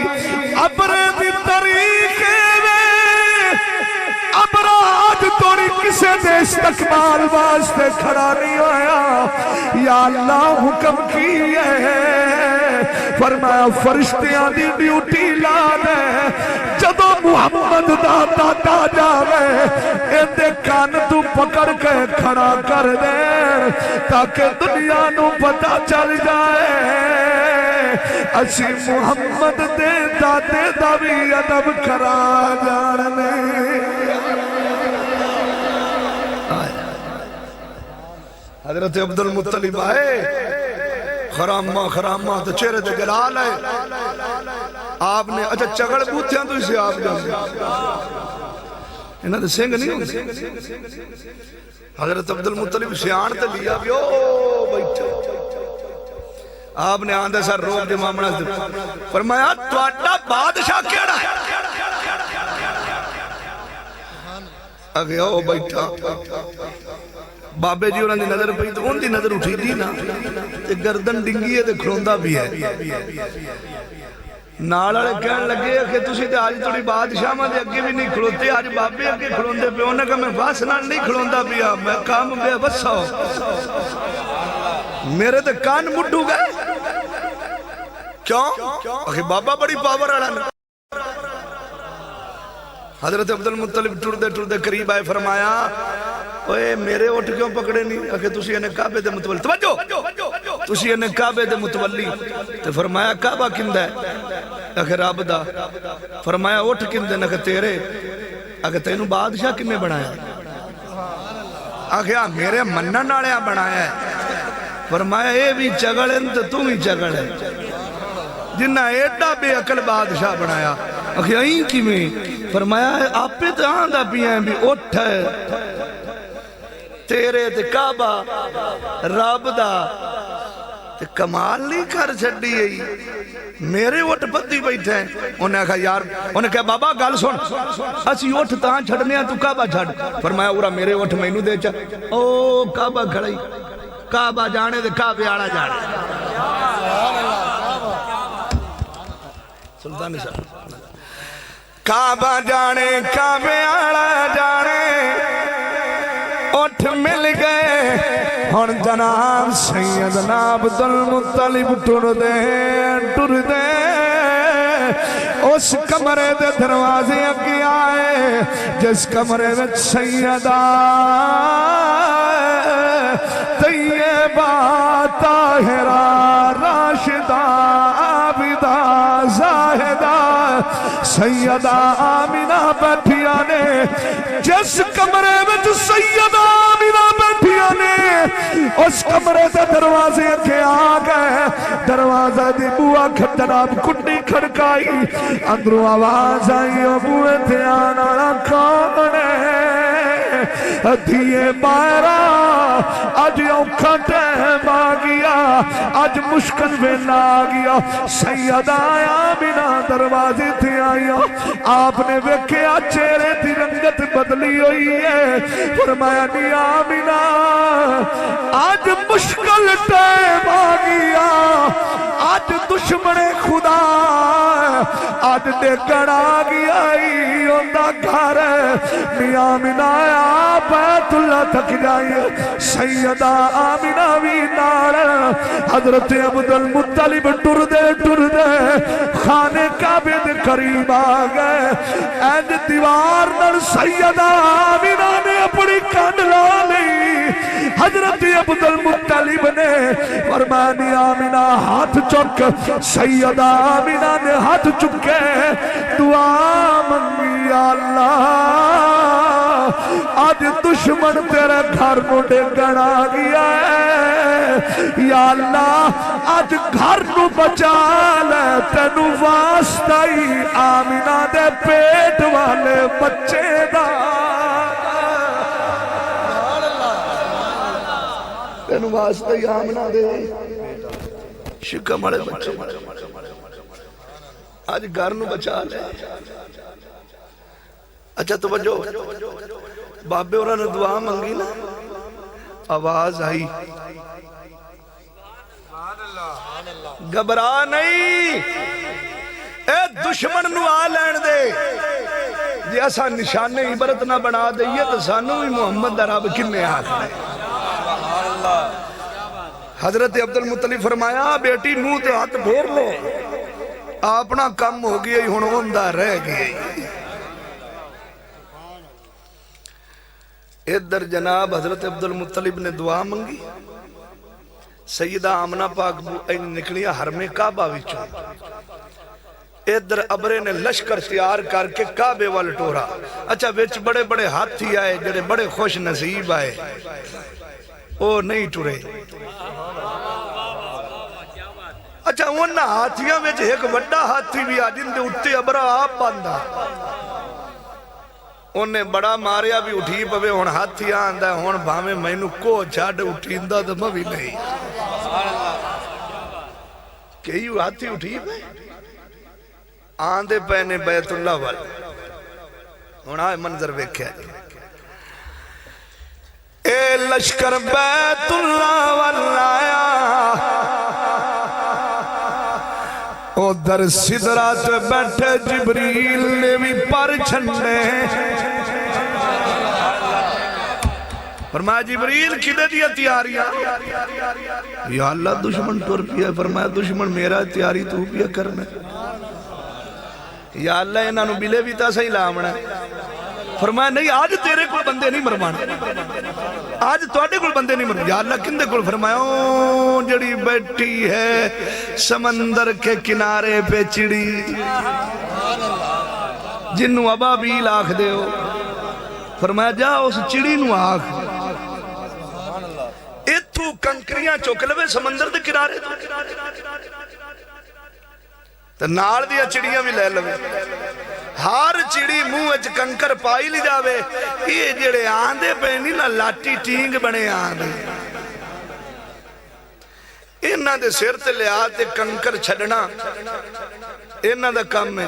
Speaker 1: ابرے دی طریقے ابرا آج توڑی کسے دے استقبال واسطے کھڑا نہیں ہویا یا اللہ حکم کی ہے فرمایا فرشتیاں دی ڈیوٹی لا دے جدو محمد دا دادا جاوے اندے کان تو پکڑ کے کھڑا کر دے تاکہ دنیا نو پتہ چل جائے اسی محمد دے دادے دا بھی ادب کرا جانے حضرت عبد المطلب آئے خرامہ تو چہرے تے گلال ہے آپ نے اچھا چگڑ بوتیاں تو اسے آپ جانے انہاں دے سنگ نہیں ہوندے حضرت عبد المطلب سیان تے لیا بھی او بیٹھا آپ نے آندھے سر روک دے مامنہ دے فرمایا توڑا بادشاہ کیڑا ہے اگے او بیٹھا بابے جی انہوں نے نظر پہی تو ان دی نظر اٹھی دی نا تے گردن ڈنگی ہے تے کھلوندہ بھی ہے نالڑے کہن لگے کہ تسی تے آج توڑی بادشاہ ماں دے اگے بھی نہیں کھلوتے آج بابے اگے کھلوندے پہ انہوں نے کہا میں واسنا نہیں کھلوندہ بھی ہے میں کام بے بسا ہوں میرے تے کان مڈو گئے کیوں؟ اکھے بابا بڑی پاور آڑا حضرت عبد المطلب ٹردے قریب آئے فرمایا اوے میرے اٹھ کیوں پکڑے نہیں اکھے تسی انہیں کعبے دے متولی توجہ تسی انہیں کعبے دے متولی تو فرمایا کعبہ کندہ ہے اکھے رب دا فرمایا اٹھ کندہ نکھے تیرے اکھے تینوں بادشاہ کنے بنایا اکھے میرے منن ناڑیاں بنایا ہے فرمایا اے بھی چگڑ ہیں تو تم ہی چگڑ ہے جنہ ایڈا بے عقل بادشاہ بنایا اکھے این کی میں فرمایا آپ پہ تو آندہ بھی ہیں بھی اٹھ ہے تیرے تے کعبہ رب دا تے کمال نہیں کر چھڑی ہے میرے اٹھ پتی بیٹھے ہیں انہیں کہا یار انہیں کہا بابا گل سن اسی اٹھ تاں چھڑنے ہیں تو کعبہ چھڑ فرمایا اورا میرے اٹھ میں انہوں دے چا او کعبہ کھڑائی کعبہ جانے دے کعبہ آڑا جانے سلطانی صاحب کعبہ جانے کعبہ آڑا جانے اٹھ مل گئے ہن جناب سیدنا عبد المطلب ٹر دے اس کمرے دے دروازے اگے آئے جس کمرے وچ سیدہ طیبہ طاہرہ راشدہ عابدہ زاہدہ سیدہ آمینہ بیٹھیا نے جس کمرے میں سیدہ آمینہ بیٹھیا نے اس کمرے دے دروازے کے آ گئے دروازہ دی بوا کھٹنا کٹی کھڑکائی اندروں آواز آئی بوئے تے آنا کون ہے دھیے بائرہ آج اوکھا ٹیم آ گیا آج مشکل ویلا آ گیا سیدہ آمینہ دروازے تھے آیا آپ نے ویکھیا چہرے دی رنگت بدلی ہوئی ہے فرمایا نی آمینہ آج مشکل ٹیم آ گیا آج دشمن خدا آج ڈیکڑ آ گیا ہوندہ گھر نی آمینہ آپ بیت اللہ تک جائیے سیدہ آمینہ بھی نار حضرت عبدالمطلب ٹر دے خانے کعبے دے قریب آ گئے اینج دیوار نر سیدہ آمینہ نے اپنی کانڈ لا لی حضرت عبدالمطلب نے فرمانی آمینہ ہاتھ چک سیدہ آمینہ نے ہاتھ چکے دعا منگی یا اللہ آج دشمن تیرے گھر نو ڈیگن آ گیا ہے یا اللہ آج گھر نو بچا لے تینو واسطہ ہی آمینہ دے پیٹ والے بچے دا تینو واسطہ ہی آمینہ دے شکا مڑے بچے آج گھر نو بچا لے اچھا توجہ بابے اور نے دعا منگی نا آواز آئی گھبرا نہیں اے دشمن نو آ لین دے جی ایسا نشان عبرت نہ بنا دئیے تو سانو ہی محمد دا رب کنے آکھنے حضرت عبدالمطلب فرمایا بیٹی منہ تے ہاتھ پھیر لے اپنا کم ہو گیا ہی ہوندہ رہ گیا ادھر جناب حضرت عبدالمطلب نے دعا منگی سیدہ آمنہ پاک نکلیا حرم کعبہ وچوں ادھر ابرے نے لشکر تیار کر کے کعبے وال ٹورا اچھا وچ بڑے بڑے ہاتھی آئے جڑے بڑے خوش نصیب آئے او نہیں ٹورے اچھا انہاں ہاتھیاں وچ ایک وڈا ہاتھی بھی آ جن دے اٹھتے ابرا آپ باندھا انہیں بڑا ماریا بھی اٹھی پوے ہون ہاتھی آندہ ہے ہون بھامے مینو کو چھاڑ اٹھیندہ تو میں بھی نہیں کئی ہاتھی اٹھی پہ آندے پہنے بیت اللہ وال ہون آئے منظر ویکھے اے لشکر بیت اللہ والایا ادھر صدرات بیٹھے جبریل نے بھی پر چھنے فرمایا جبریل کدھے دیا تیاریاں یا اللہ دشمن ٹور پیا فرمایا دشمن میرا تیاری تو پیا کرنا یا اللہ انہاں نو بلے بھی تا صحیح لامنا فرمایا نہیں آج تیرے کل بندے نہیں مروانا آج توڑے کل بندے نہیں مروانا یا اللہ کندے کل فرمایا جڑی بیٹھی ہے سمندر کے کنارے پہ چڑی جنہوں ابابیل آکھ دے ہو فرمایا جا اس چڑی نو آکھ ایتھو کنکریاں چوکلوے سمندر دے کنارے تو نال دیا چڑیاں بھی لے لوے ہار چڑی منہ اچ کنکر پائی لی جاوے یہ جڑے آندے پہنی نا لاٹی ٹینگ بنے آندے انہاں دے سر تے لے آتے کنکر چھڑنا انہاں دا کام ہے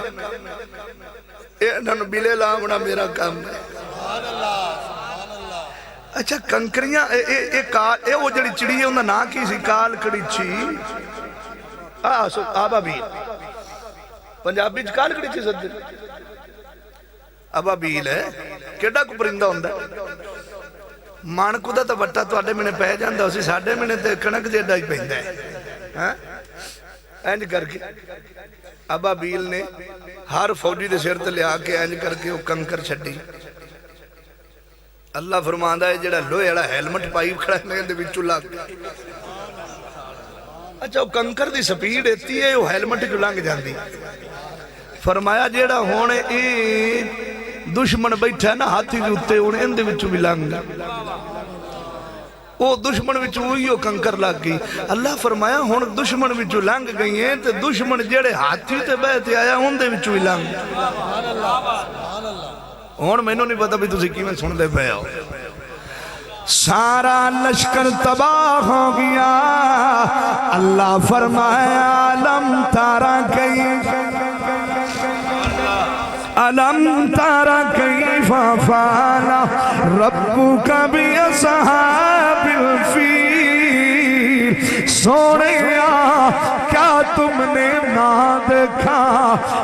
Speaker 1: انہاں نو بلے لامنا میرا کام ہے اچھا کنکریاں اے وہ جڑی چڑی ہے انہاں نا کی سی کال کڑی چھی آبا بھی پنجابی کال کڑی چھی سدھے ابابیل ہے کیڑا کو پرندہ ہوندہ مان کو دا تا وٹا تو آڈے میں نے پہ جاندہ اسی ساڑھے میں نے تے کنک جیڑا ہی پہندہ ہے اینج کر کے ابابیل نے ہر فوجی دے سیر تے لے آکے اینج کر کے وہ کنکر چھڑی اللہ فرماندا ہے جڑا لوہے والا ہیلمٹ پائی کھڑا ہے دے وچوں لگ اچھا وہ کنکر دی سپیڈ ایتی ہے وہ ہیلمٹ جو لنگ جاندی فرمایا جیڑا ہونے دشمن بیٹھا ہے نا ہاتھی بھی اتے ہونے اندے وچوں بھی لنگ وہ دشمن وچوں ہوئی وہ کنکر لگ گئی اللہ فرمایا ہون دشمن وچوں لنگ گئی ہیں تے دشمن جیڑے ہاتھی تے بیٹھے آیا اندے وچوں بھی لنگ ہون میں نہیں پتا بھی تسی کی میں سن دے پہ آؤ سارا لشکر تباہ ہو گیا اللہ فرمایا علم تارا کیف فعل ربک باصحاب الفیل سونیا کیا تم نے نہ دیکھا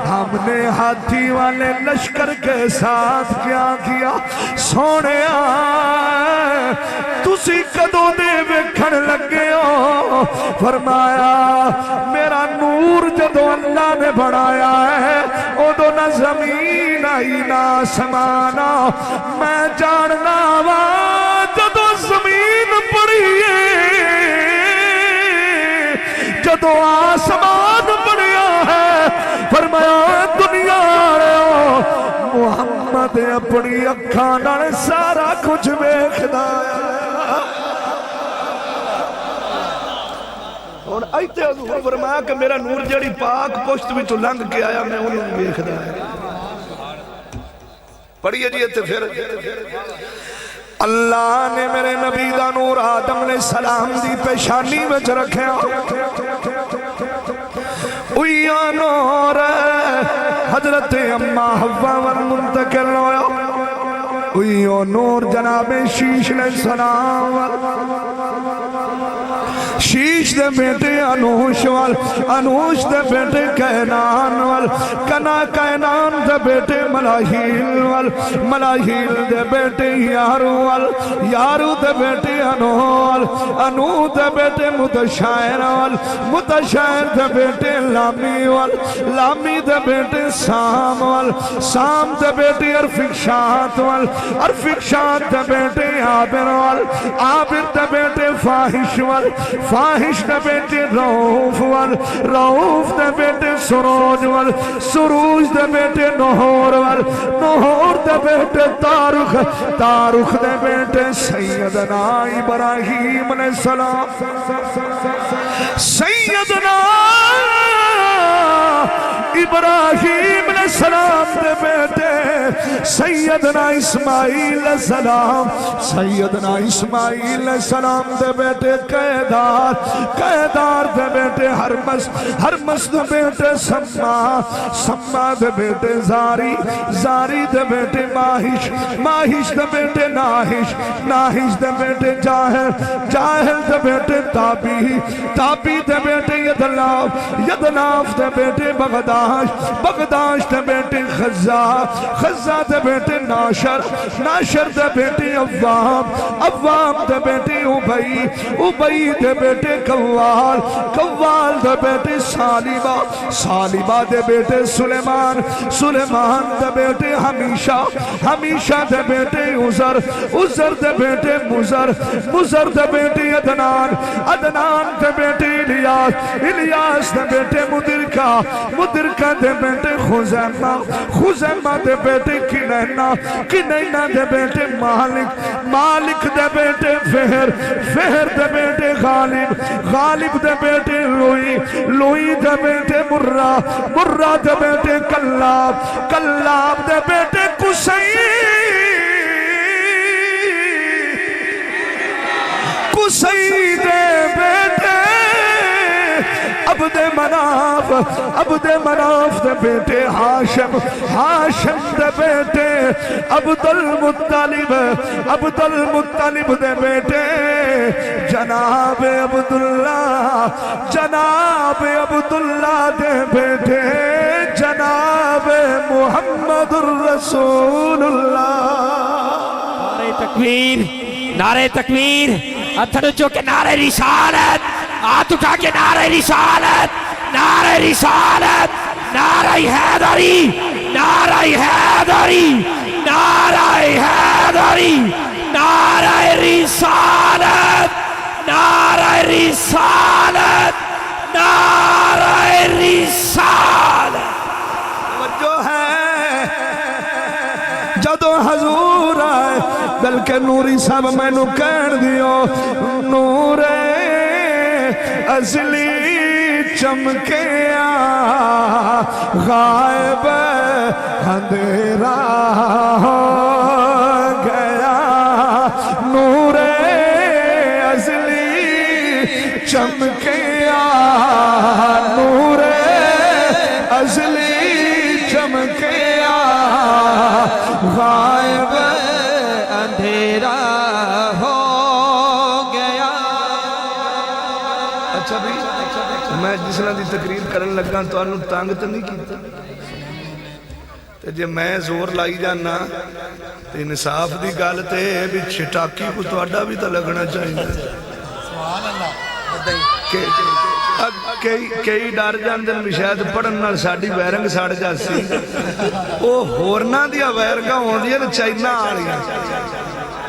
Speaker 1: ہم نے ہاتھی والے لشکر کے ساتھ کیا کیا سونیا تسی کدوں دے ویکھن لگے ہو فرمایا میرا نور جدو اللہ نے بڑھایا ہے ادو نہ زمین آئی نہ آسمان میں جاننا وا جدو زمین پڑھیے جدو آسمان پڑھیا ہے فرمایا دنیا محمد اپنی اکھاں نال سارا کچھ ویکھدا ہے اور ایتے حضور فرمایا کہ میرا نور جڑی پاک پشت وچوں لنگ کے آیا میں انہوں ویکھدا ہے پڑھیے جی ایتے پھر اللہ نے میرے نبی دا نور آدم علیہ السلام دی پیشانی میں رکھیا اویا نور حضرت اما حوا منتقل ہویا اویا نور جناب شیش علیہ السلام شیش دے بیٹے انوش وال انوش دے بیٹے کینان وال کینان دے بیٹے ملاحیل وال ملاحیل دے بیٹے یارو وال یارو دے بیٹے انو وال انو دے بیٹے متشائر وال متشائر دے بیٹے لامی وال لامی دے بیٹے سام وال سام دے بیٹے ارفقشات وال ارفقشات دے بیٹے عابر وال عابر دے بیٹے فاحش وال فاحش دے بیٹے روف وال روف دے بیٹے سروج وال سروج دے بیٹے نہور وال نہور دے بیٹے تارخ تارخ دے بیٹے سیدنا ابراہیم علیہ السلام سیدنا ابراہیم علیہ السلام دے بیٹے سیدنا اسماعیل علیہ السلام سیدنا اسماعیل علیہ السلام دے بیٹے قیدار قیدار دے بیٹے ہرمس دے بیٹے سما سما دے بیٹے زاری زاری دے بیٹے ماہش ماہش دے بیٹے ناہش ناہش دے بیٹے جاہل جاہل دے بیٹے تابی تابی دے بیٹے یدناف یدناف دے بیٹے بغداش بغداش دے بیٹے خزا خزا دے بیٹے ناشر ناشر دے بیٹے عوام عوام دے بیٹے عبی عبی دے بیٹے قوال قوال دے بیٹے سالبہ سالبہ دے بیٹے سلیمان سلیمان دے بیٹے ہمیشہ ہمیشہ دے بیٹے عزر عزر دے بیٹے مزر مزر دے بیٹے عدنان عدنان دے بیٹے الیاس الیاس دے بیٹے مدرکہ مدرکہ دے بیٹے خزیمہ خزیمہ دے بیٹے کنینہ کنینہ دے بیٹے مالک مالک دے بیٹے فہر فہر دے بیٹے غالب غالب دے بیٹے لوئی لوئی دے بیٹے مرہ مرہ دے بیٹے کلاب کلاب دے بیٹے کسی کسی دے بیٹے عبد مناف عبد مناف دے بیٹے ہاشم ہاشم دے بیٹے عبد المطلب عبد المطلب دے بیٹے جناب عبداللہ جناب عبداللہ دے بیٹے جناب محمد الرسول اللہ
Speaker 2: نعرہ تکبیر نعرہ تکبیر اتھر چوکے نعرہ رسالت آت اٹھا کے نعرہ رسالت نعرہ رسالت نعرہ حیدری نعرہ حیدری نعرہ حیدری نعرہ رسالت نعرہ رسالت نعرہ رسالت
Speaker 1: جو ہے جدو حضور آئے بلکہ نوری صاحب میں نو کہن دیو نور اصلی چمکیا غائب اندھیرا ہو گیا نور اصلی چمکیا نور اصلی چمکیا غائب
Speaker 2: اندھیرا ہو گیا
Speaker 1: اچھا بھئی میں جس طرح دی تقریر کرن لگا تو انہوں تانگ تو نہیں کیتا تے جے میں زور لائی جانا تے انصاف دی گل تے بھی چھٹاکی کو تواڈا بھی تو لگنا چاہیے سبحان اللہ کئی ڈر جاندن بھی شاید پڑھن نال ساڈی ویرنگ سڑ جاسی او ہورنا دیا ویرنگاں ہوندیاں نے چائنا والیاں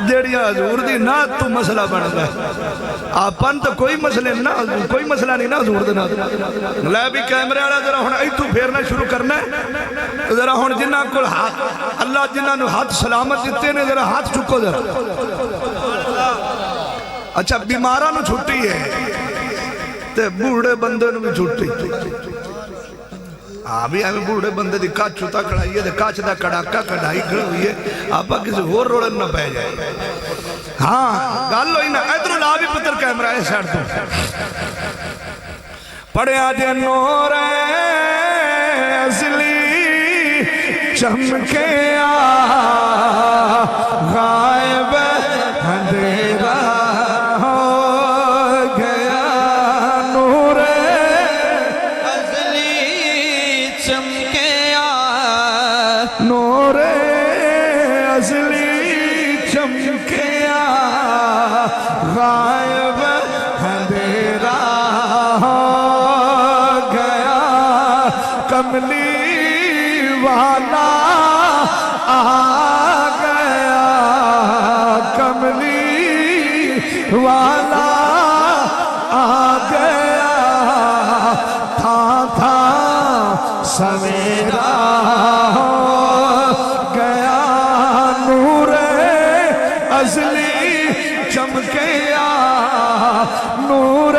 Speaker 1: جیڑیاں حضور دی نعت تو مسئلہ بندا ہے آپن تو کوئی مسئلہ نہیں نا حضور دے نعت لے بھی کیمرے والا ذرا ہن ایتھوں پھیرنا شروع کرنا ہے ذرا ہن جنہاں کول ہاتھ اللہ جنہاں نو ہاتھ سلامت دتے نے ذرا ہاتھ چکو ذرا اچھا بیماراں نو چھٹی ہے تے بوڑھے بندے نو بھی چھٹی ہاں بھی ہمیں بوڑھے بندے دی کاچ چھتا کڑائی ہے کاچ دا کڑاکا کڑائی کھڑ ہوئی ہے آپا کسی اور روڑن نہ پہ جائے ہاں گال ہوئی نا ایدرو لا بھی پتر کیمرہ ہے سیڑ تو پڑے آجے نور اصلی چمکیا غائب اندھیرا نور اصلی چمکیا غائب اندھیرا ہو گیا کملی والا آ گیا کملی والا آ گیا تھا سویرا اصلی چمکیا نور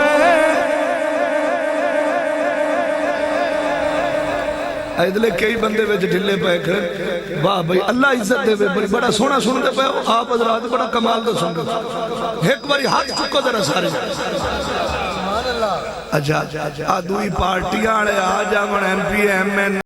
Speaker 1: ایدلے کئی بندے ویچ ڈھلے پہ کھڑے واہ بھئی اللہ عزت دے بھئی بڑا سونا سنتے پہ آپ حضرات بڑا کمال دا سنتے ایک باری ہاتھ چکو ذرا سارے اچھا دوئی پارٹیاں آڑے آجا من ایم پی ایم این